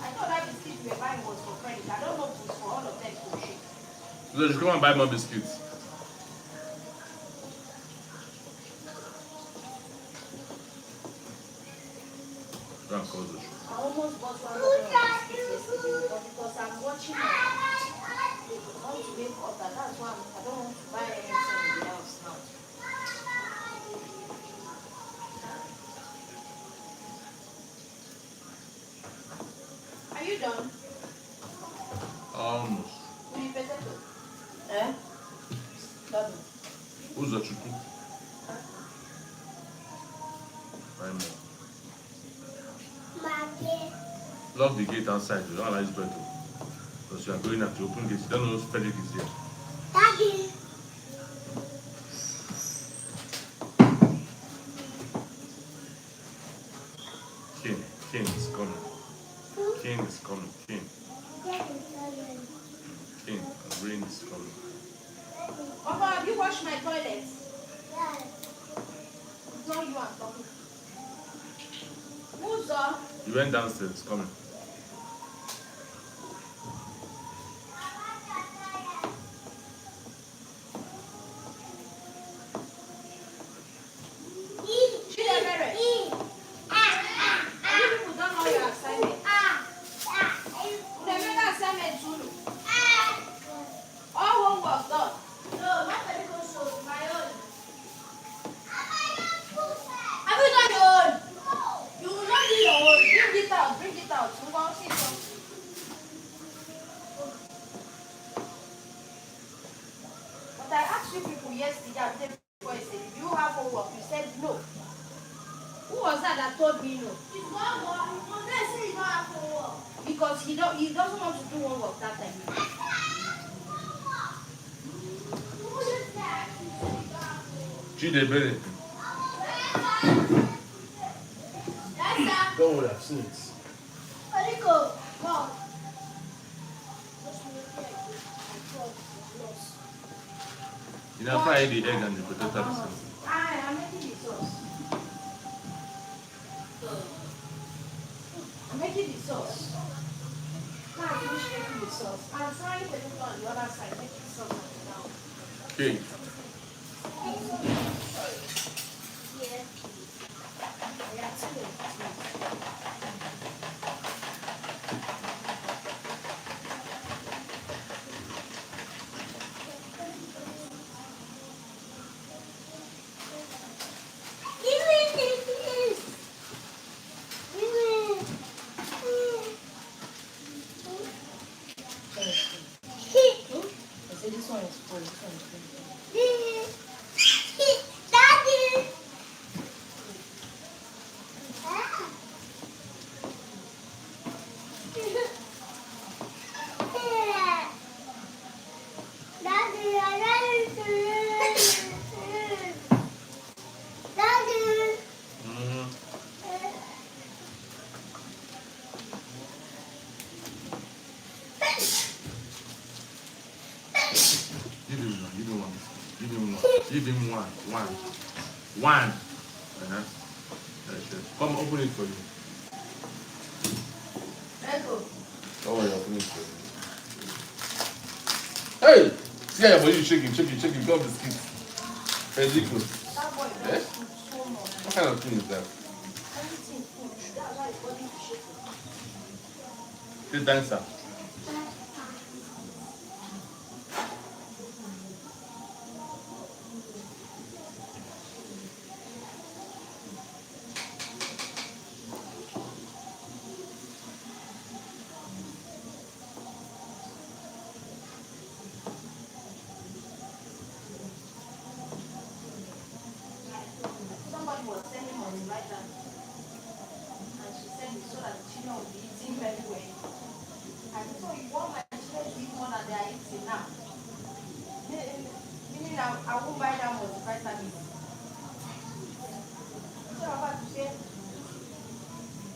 I thought that biscuit you were buying was for Freddy. I don't know if it's for all of them to share. So just come and buy more biscuits. Go and call the show. I almost bought one of them yesterday, but because I'm watching I want to make order. That's why I don't want to buy anything in the house now. Are you done? Almost. Will you potato? Eh? Double. Who's the chicken? Buy more. Lock the gate outside. You don't allow his bread to. Because you are going at the open gate. You don't know Frederick is here. Daddy. King is coming. King is coming. King. Rain is coming. Papa, have you washed my toilet? It's not you I'm talking. Who's up? He went downstairs. Coming. Because he doesn't want to do homework that time. Chidebere. Don't worry, I've seen it. You know, fry the egg and the potato at the same time. I'm making the sauce. I'm making the sauce. Now I finish making the sauce. I'm frying potato on the other side, making sauce on the down. Okay. Give him one. One. One. Uh-huh. Okay. Come open it for you. Echo. Oh, yeah, open it for you. Hey! See how your body is shaking, shaking, shaking. Come biscuit. Hey, liquid. That boy Eh? wants food so much. What kind of thing is that? Everything food. That's why his body is shaking. The dancer. Somebody was sending money right now. And she said it so that the children will be eating very well. I said, so you want my children to eat more than they are eating now? Meaning I won't buy that multivitamin. So I'm about to say,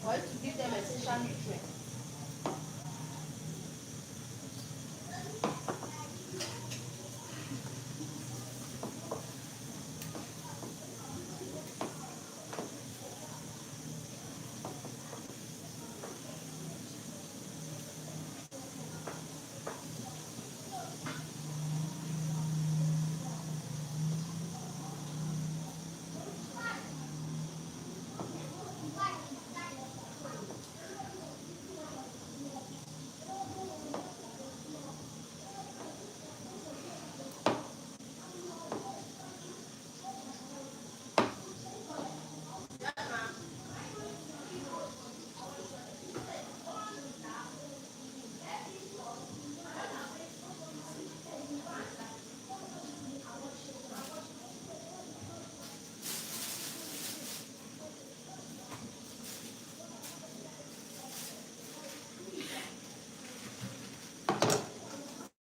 for you to give them essential nutrients.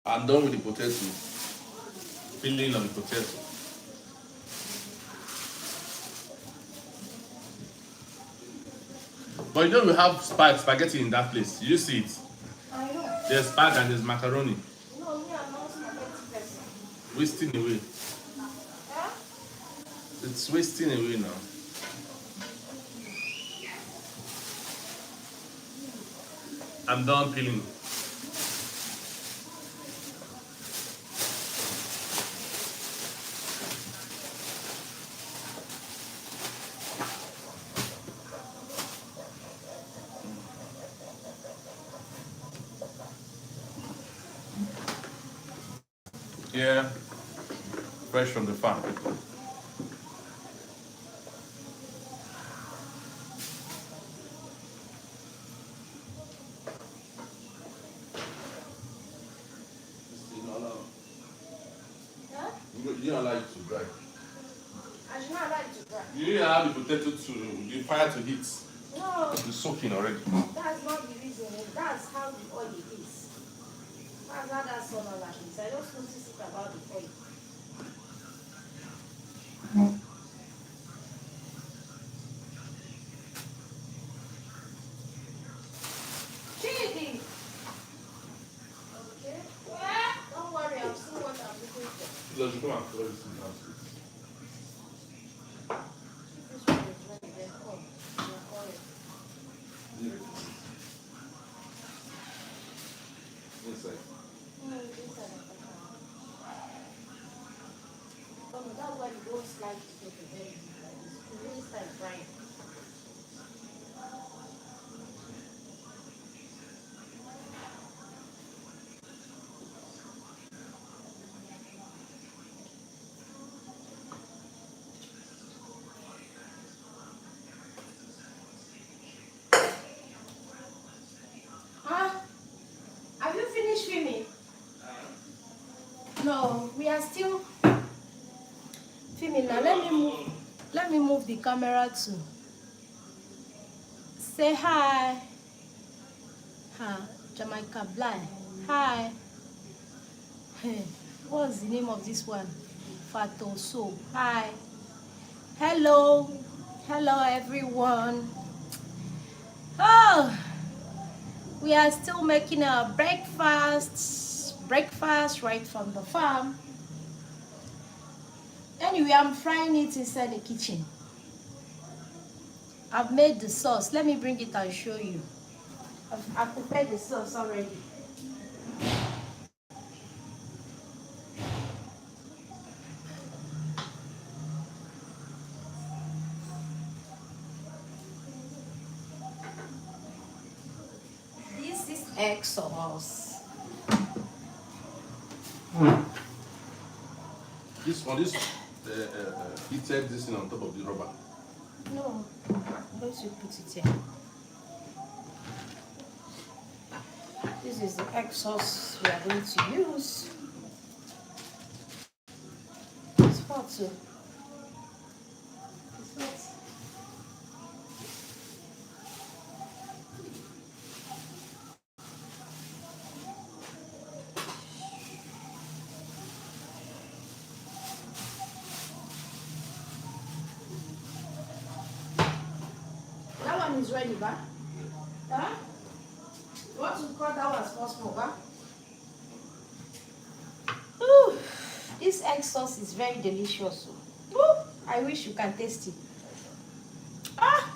I'm done with the potato. Peeling of the potato. But you know we have spaghetti in that place. You see it. I know. There's spag and there's macaroni. No, me, I'm not spaghetti person. Wasting away. Huh? It's wasting away now. I'm done peeling. Yeah, fresh from the farm. Huh? You don't like it to dry. I should not like to dry. You need to have the potato to the fire to heat. No, It's soaking already. that's not the reason. That's how the oil is. That's how that summer like is. I just notice it about the oil. Chidi! Okay. Don't worry, I'll see what I'm looking for. Let's come and close this now. This one is ready, then come. The oil. Inside. No, it's inside of the car. That's why you don't slide potato very deep like this. You really start frying. Huh? Have you finished filming? No, we are still filming now. Let me move the camera to say hi. Hi, Jamaica Blind. Hi. Hey, what's the name of this one? Fato So. Hi. Hello. Hello everyone. Oh, we are still making our breakfast right from the farm. Anyway, I'm frying it inside the kitchen. I've made the sauce. Let me bring it and show you. I've prepared the sauce already. This is egg sauce. This heated this thing on top of the rubber. No, I'm going to put it here. This is the egg sauce we are going to use. It's hot too. It's hot. That one is ready, ba? Huh? You want to cut that one small, ba? Ooh, this egg sauce is very delicious. Ooh, I wish you can taste it. Ah!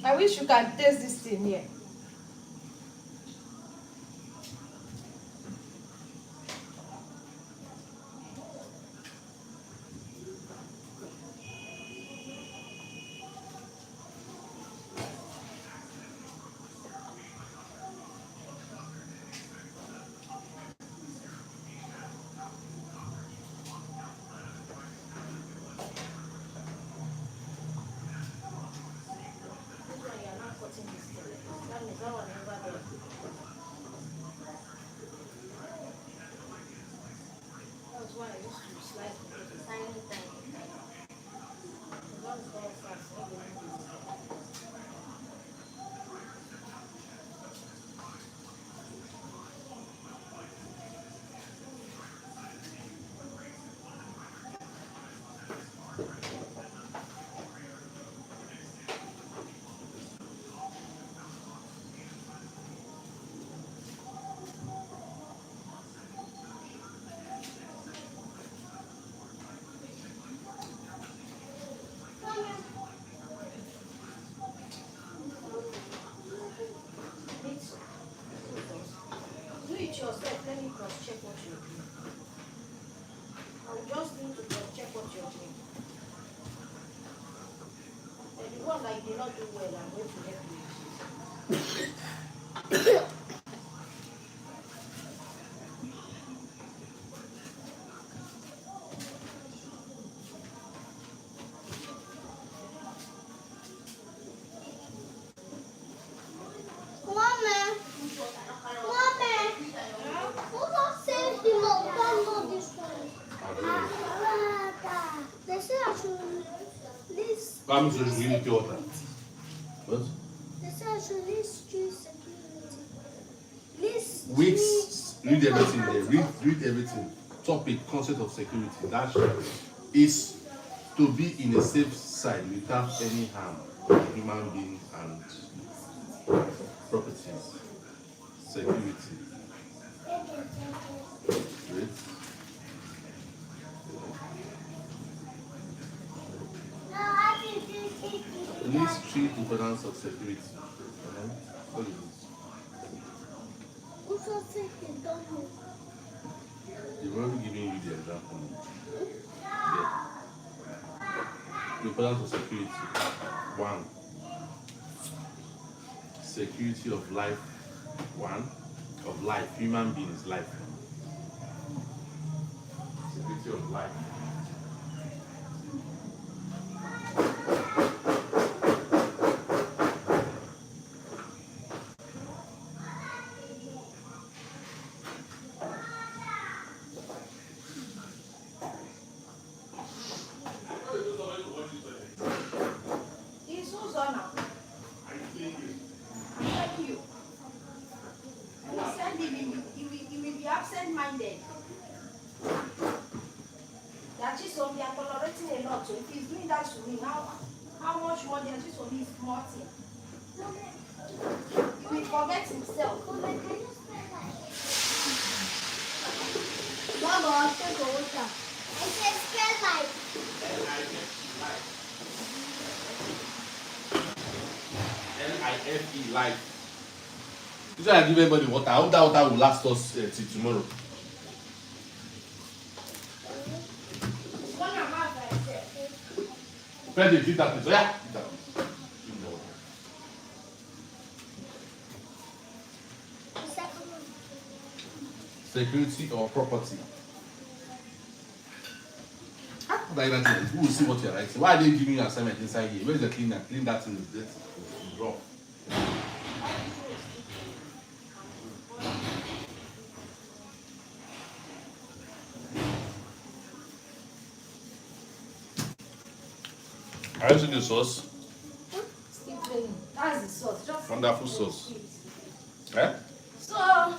I wish you can taste this thing here. That's why I used to slice it tiny. Do it yourself. Let me cross-check what you're doing. I will just need to cross-check what you're doing. And the one that did not do well, I'm going to help you. Vamos rejoelhar que outra. What? Read everything there. Read everything. Topic, concept of security. That is to be in a safe side without any harm to human beings and properties. Security. Great. List three components of security. What is it? You've already given you the example. Yeah. Components of security. 1. Security of life. 1. Of life. Human being is life. Security of life. Absent-minded. That is so they are tolerating a lot. So if he's doing that to me now, how much more than just for me is small thing? He will forget himself. Mama, take the water. I said spell like. Life. Life. This is why I give everybody water. I hope that water will last us till tomorrow. Freddy, feed that place. Oh, yeah. Feed that place. Give me the water. Security or property? Like that, who will see what you're writing? Why are they giving you assignment inside here? Where's the cleaner? Clean that thing. It's rough. Are you seeing the sauce? Still playing. That's the sauce. Just Wonderful sauce. Eh? so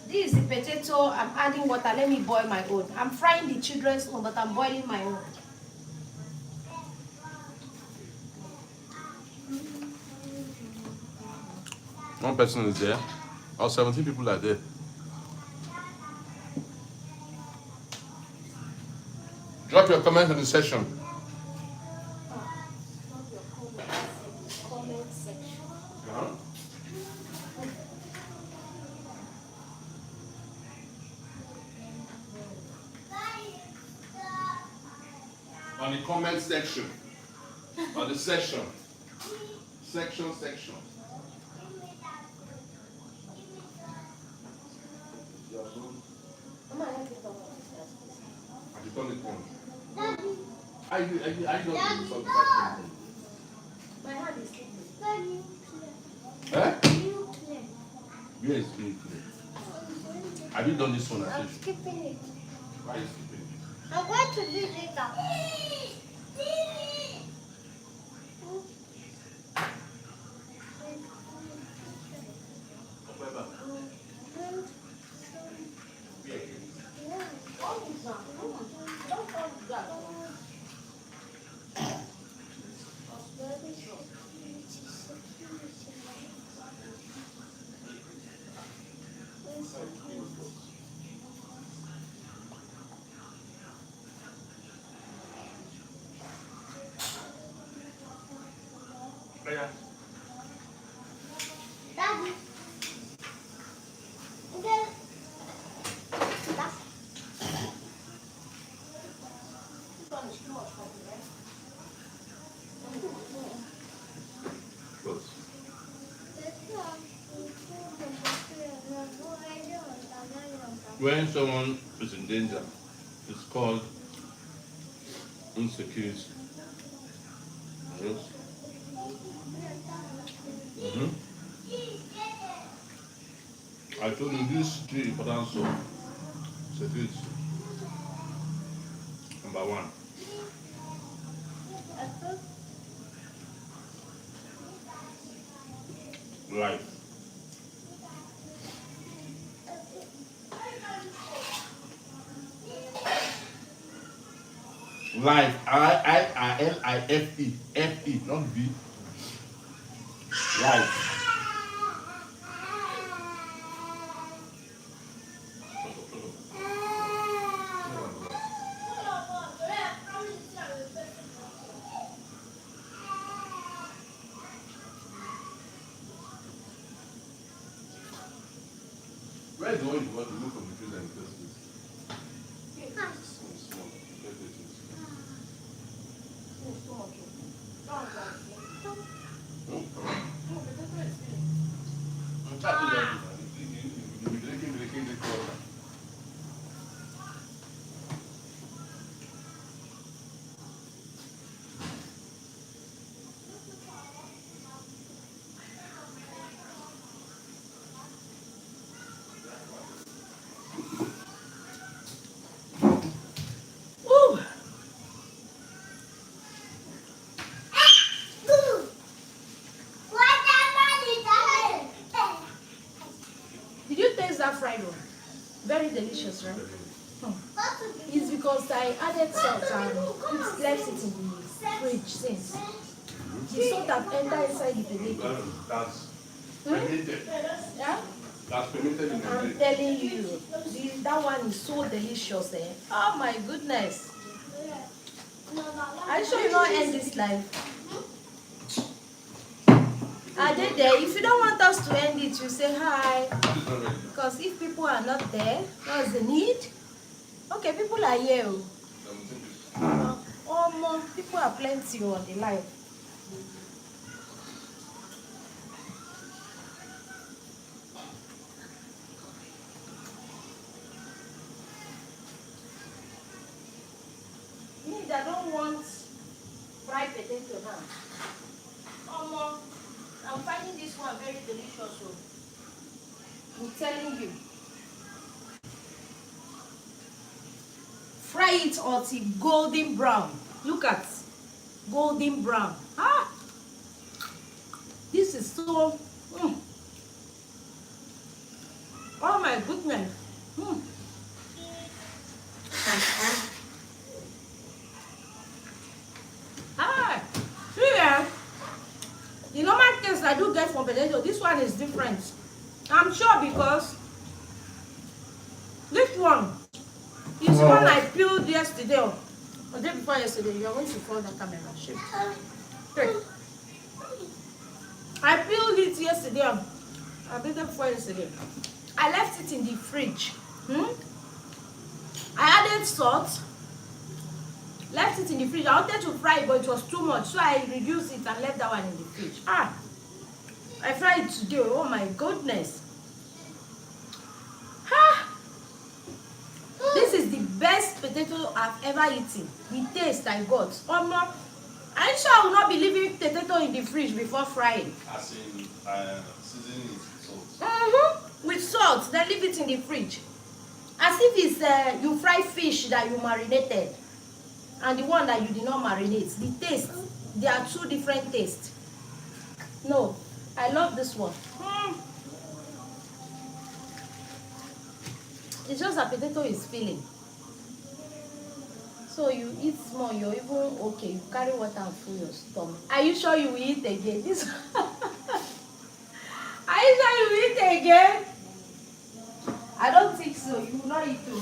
this is the potato. I'm adding water. Let me boil my own. I'm frying the children's own, but I'm boiling my own. One person is there. Or 17 people are there. Drop your comments in the section. Comment section. On the comment section. On the section. Section. Mama, I like it all. Have you done it on? Daddy, I don't do something. My hand is sleeping. Daddy, Eh? you play. Yes, very clear. Have you done this one? I'm skipping it. Why are you skipping it? I'm going to do it now. Daddy. Okay. That's Close. When someone is in danger, it's called insecurity. Yes. I told you these three important so security. Number one. Life. Life. Life, not B. Life. Where is the one you want to move from the trees and the first place? Small. Ooh. Did you taste that fried one? Very delicious, right? It's because I added salt and it's left it in the fridge since. The salt that entered inside the potato. That's Yeah? That's fermented in I'm Nigeria. telling you, that one is so delicious, eh? Oh my goodness. Are you sure you not end this life? Are they there? If you don't want us to end it, you say hi. This is not ready. Because if people are not there, what's the need? Okay, people are here. People are plenty on the line. Me, I don't want fried potato now. I'm finding this one very delicious. So I'm telling you. Fry it until golden brown. Look at golden brown. Ah, this is so. Oh my goodness. Ah, see there. The normal taste I do get from potato, this one is different. I'm sure because this one is one I peeled yesterday or day before yesterday. You're going to fall the camera. Shit. Okay. I peeled it yesterday. I did it before yesterday. I left it in the fridge. I added salt. Left it in the fridge. I wanted to fry it, but it was too much, so I reduced it and left that one in the fridge. I fried it today. Oh my goodness. This is the best potato I've ever eaten. The taste I got. I'm sure I will not be leaving potato in the fridge before frying. As in seasoning it with salt. With salt, then leave it in the fridge. As if it's you fry fish that you marinated and the one that you did not marinate. The taste, they are two different tastes. No, I love this one. It's just that potato is filling. So you eat small, you're even okay. You carry water and fill your stomach. Are you sure you will eat again? This. Are you sure you will eat again? I don't think so. You will not eat too.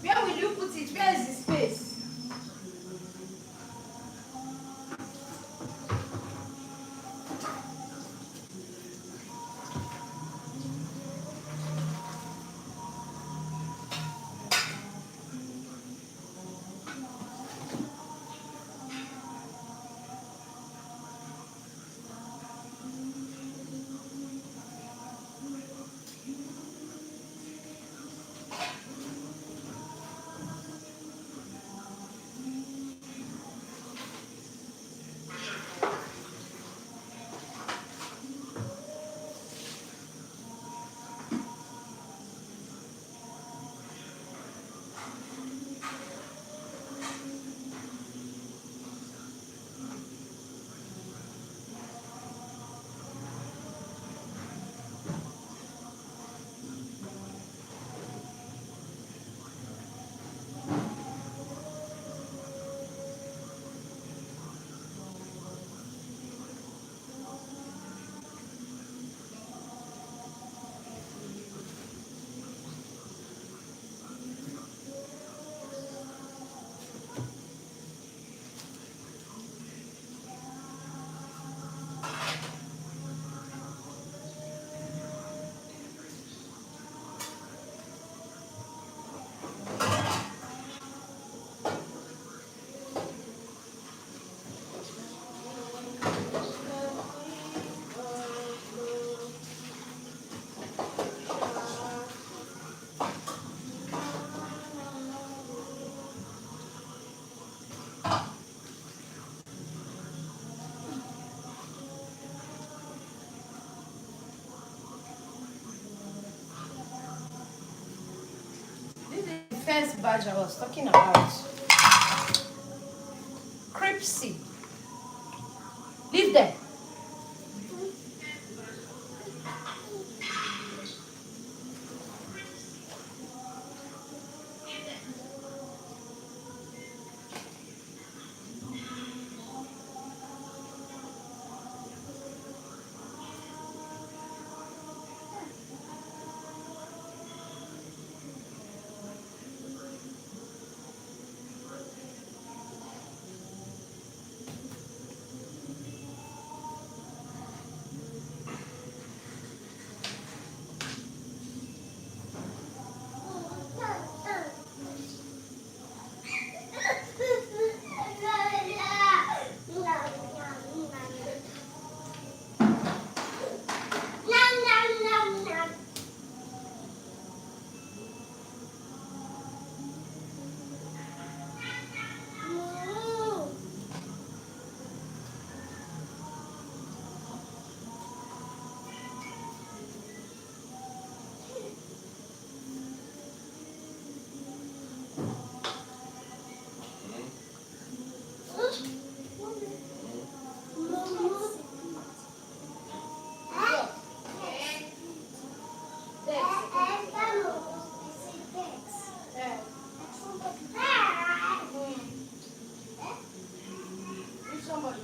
Where will you put it? Where is the space? First batch I was talking about. Cripsy. Leave them.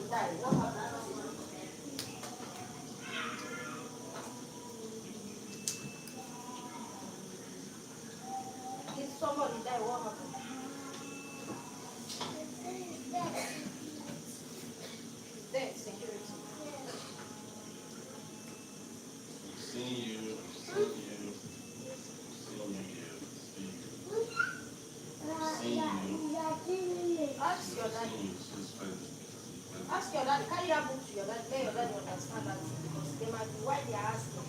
die. What happened? If somebody die, what happened? Dead security. Seeing you, seeing you, seeing you, seeing you. Ask your daddy. Ask your daddy. Carry that book to your daddy. Let your daddy understand that because they might be why they are asking.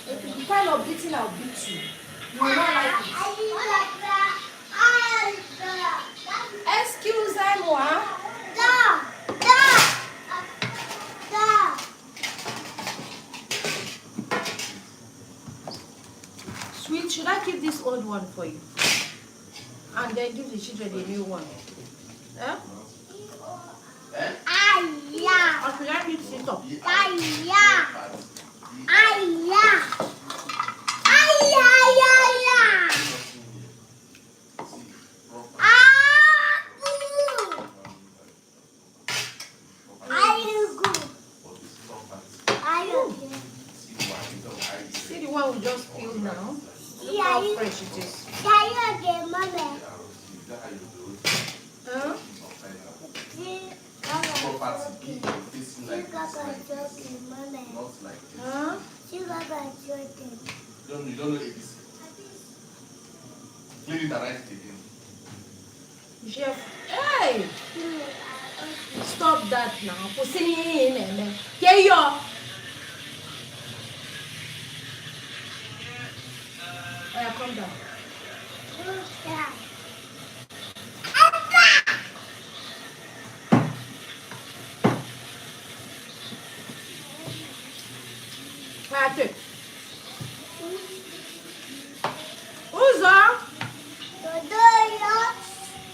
The kind of beating I'll beat you. You will not like it. Excuse moi. Sweet, should I keep this old one for you? And then give the children a new one? Eh? Or should I mix it up? See the one we just peeled now? Look how fresh it is. Huh? Huh? You don't know ABC. Clean it and write it again. Chef, hey! Stop that now. Get your. Come down. Take. Uzo!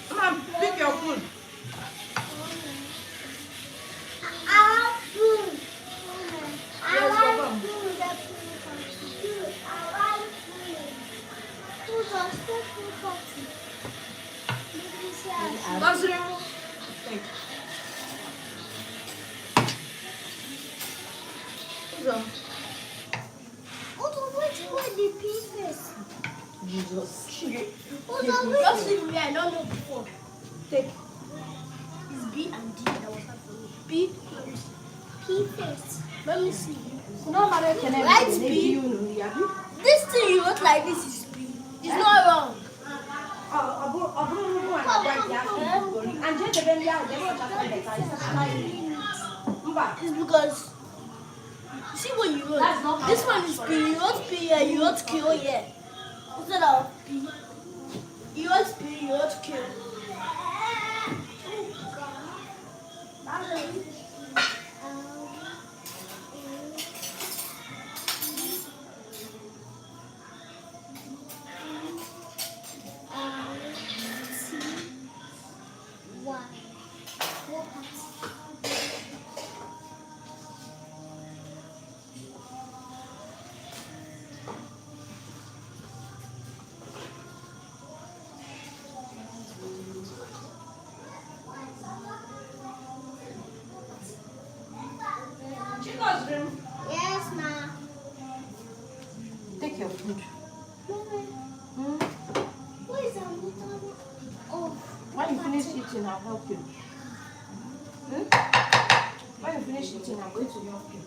Come on, pick your food. Take. Uzo. Jesus. Just leave me, I don't know before. Take. It's B and D that was not for me. B, P first. Let me see. Write B. This thing you wrote like this is B. It's not wrong. It's because you see what you wrote. This one is P. You wrote P here. You wrote Q here. Instead of P. You wrote P. You wrote Q. take your food. Mommy, why is our water off? When you finish eating, I'll help you. When you finish eating, I'm going to help you.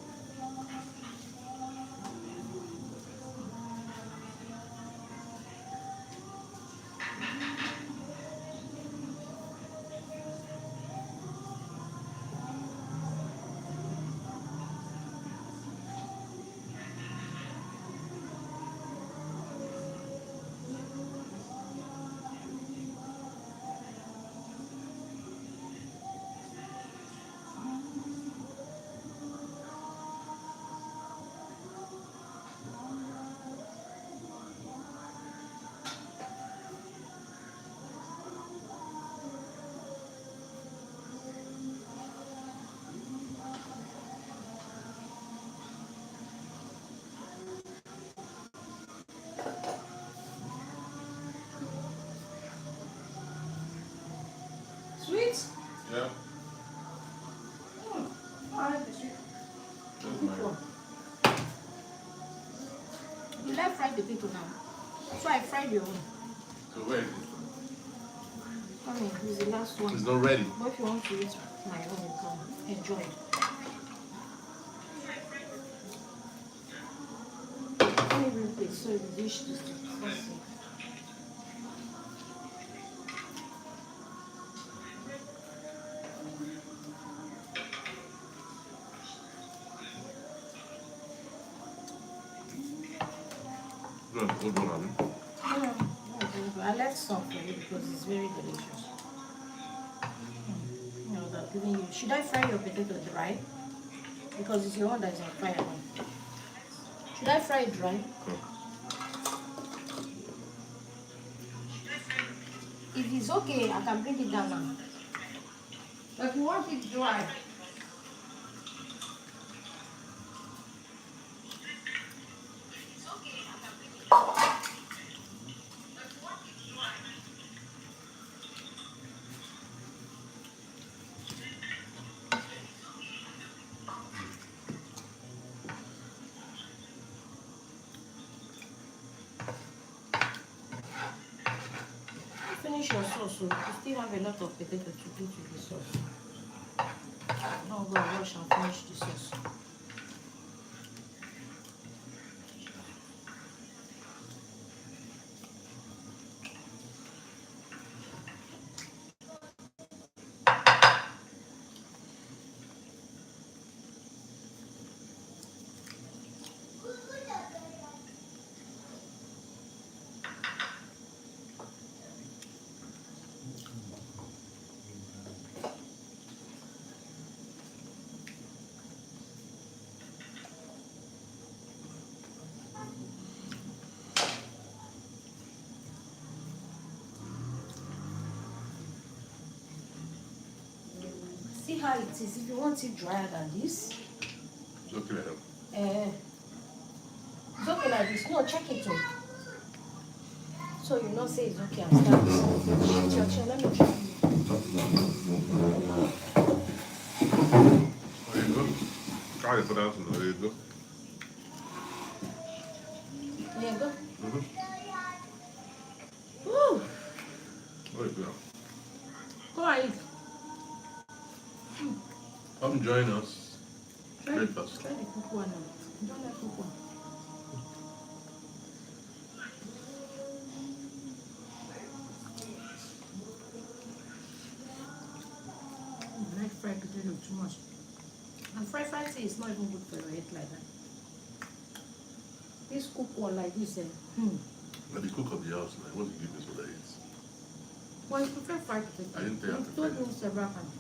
Sweet? Yeah. I like the sweet. That's my. You like fried potato now. So I fried your own. So where is it? I mean, this is the last one. It's not ready. But if you want to eat my own, you can enjoy it. Let me bring plate so the dish to let's see. No, hold on, Abby. I left some for you because it's very delicious. You know, that giving you. Should I fry your potato dry? Because it's your one that is on fire now. Should I fry it dry? If it's okay, I can bring it down now. But if you want it dry, finish your sauce. So you still have a lot of potato to do to the sauce. Now go and wash and finish the sauce. See how it is. If you want it drier than this, It's okay like that. it's okay like this. No, check it out. So you know, say it's okay and start. Shift your chair. Let me try. There you go. Try to put out some. There you go. There you go. Mm-hmm. Woo! There you go. Go and eat. Come join us. Try Breakfast. the cook one now. You don't like cook one. I like fried potato too much. And fried tea is not even good for your head like that. This cook one like this, But the cook of the house, like, what do you give me so that it's? well, you prefer fried potato. I didn't tell you I You prefer told me it. several times.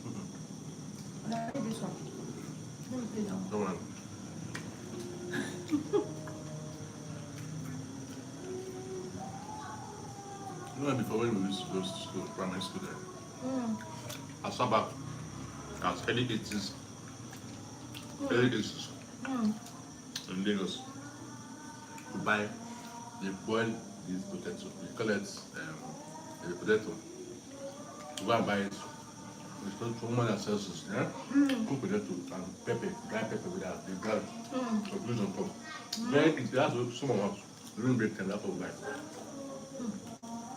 And I like this one. Let me play that one. Come on. You know, before when we used to go to school, primary school there, I saw back as early 80s, early 80s in Lagos to buy, they boil this potato, we call it the potato. To go and buy it. It's not woman that sells it, yeah? Cook potato and pepper, dry pepper with that, the blood, conclusion come. Then it has some of us. During break time, that's what we like.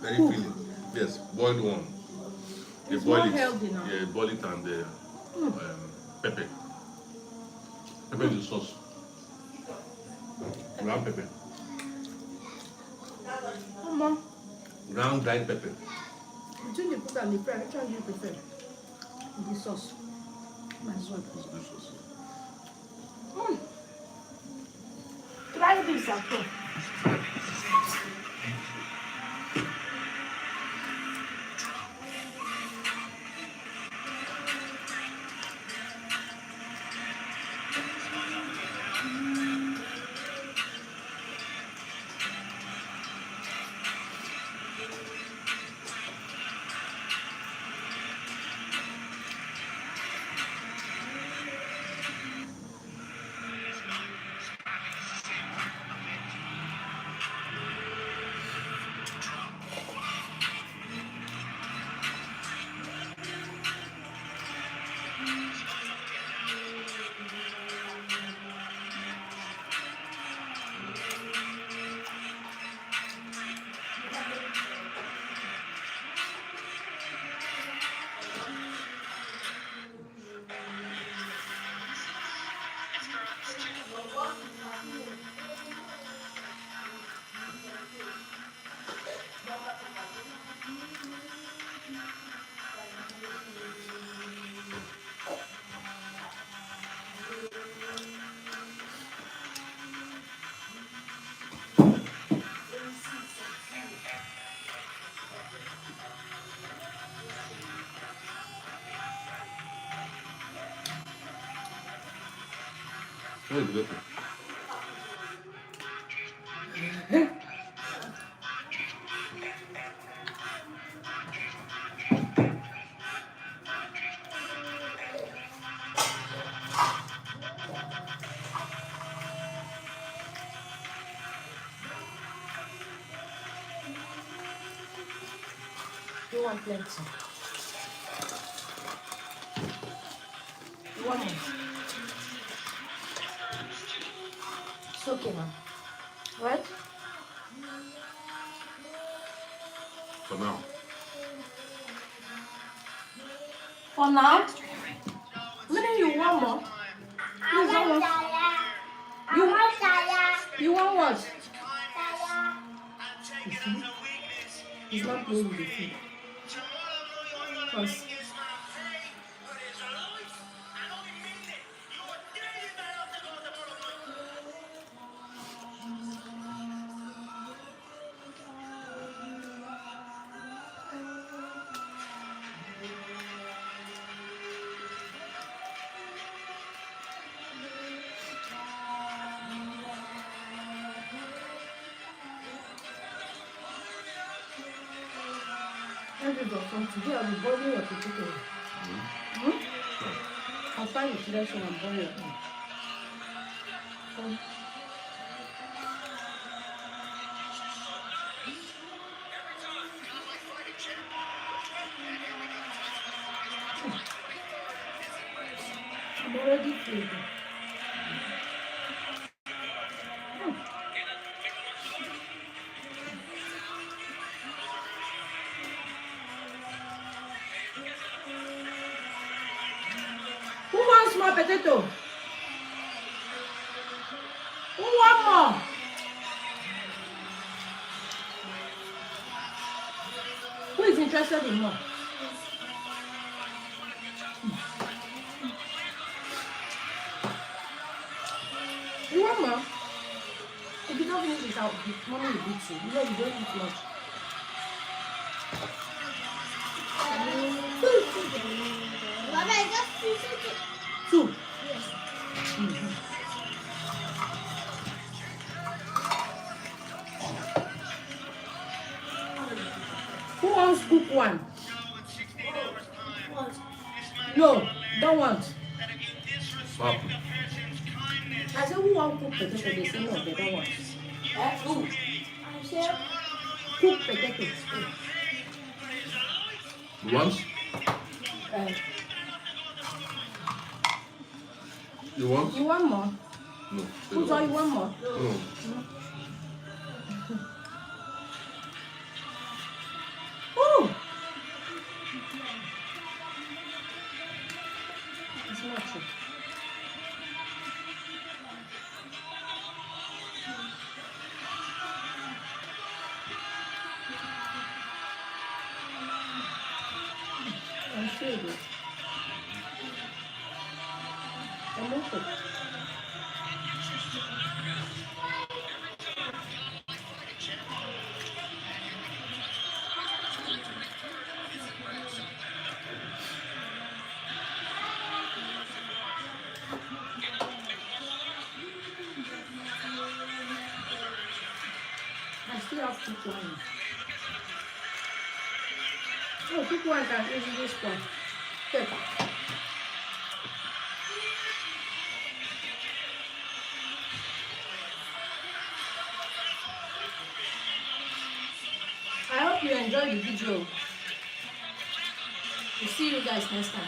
Very filling. Yes, boiled one. They It's boil more it. healthy now. Yeah, boil it and pepper. Pepper is the sauce. Ground pepper. Mama, Ground dried pepper. between the cook and the fry, which one do you prefer? The sauce. This one is delicious. Try this at home. Very delicious. You want plenty. You want more? It's okay now. Right? For now. For now? Meaning you want more? You want more? You want what? You see? He's not playing with the food. Because from today I'll be boiling your potato. I'll find the fresh one and boil it. I'm already filled. Who wants more potato? Who want more? Who is interested in more? You want more? If you don't finish it out, mommy will beat you. You know you don't eat much. Baba, I just finished it. Two. Who wants cook one? No, don't want. Wow. I said, who want cook potato? They say no, they don't want. Who? I said, cook potato. You want? You want? You want more? No. Who thought you want more? No. feel good. I'm okay. I still have thick wine. Oh, thick wine can easily spoil. Take. I hope you enjoyed the video. We'll see you guys next time.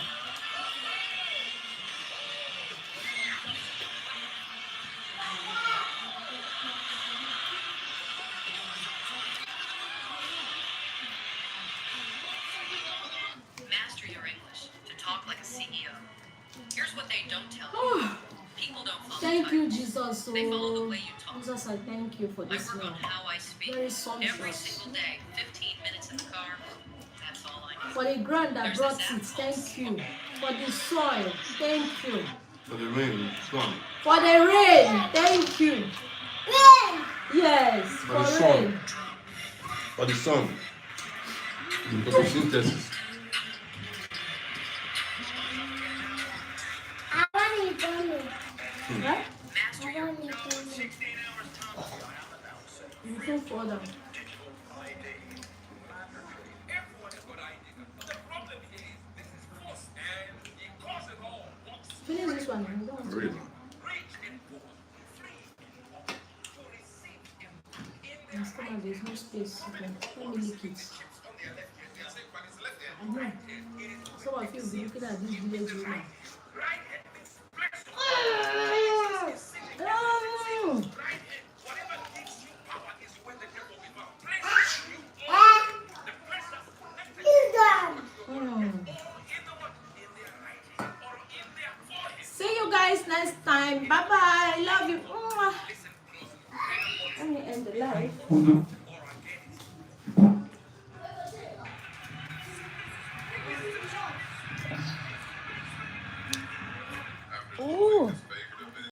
Master your English to talk like a CEO. Here's what they don't tell you. People don't follow Thank you, titles. Jesus. They follow the So, way you talk. Jesus, I thank you for I this work on meal. how I speak. Very Every sumptuous. single day, 15 minutes in the car. That's all I need. For the ground that There's brought this it, app called thank you. For the soil, thank you. For the rain, sun. For the rain, thank you. Rain. Yes, For the for sun. rain. For the sun. Photosynthesis. I want to eat it. Right? Master I your want to eat it. You can fall down. Finish this one. I don't want to. Really? My stomach, there's no space. Okay. Let me lick it. I know. Some of you will be looking at this village woman. He's done. See you guys next time. Bye bye. Love you. Let me end the live.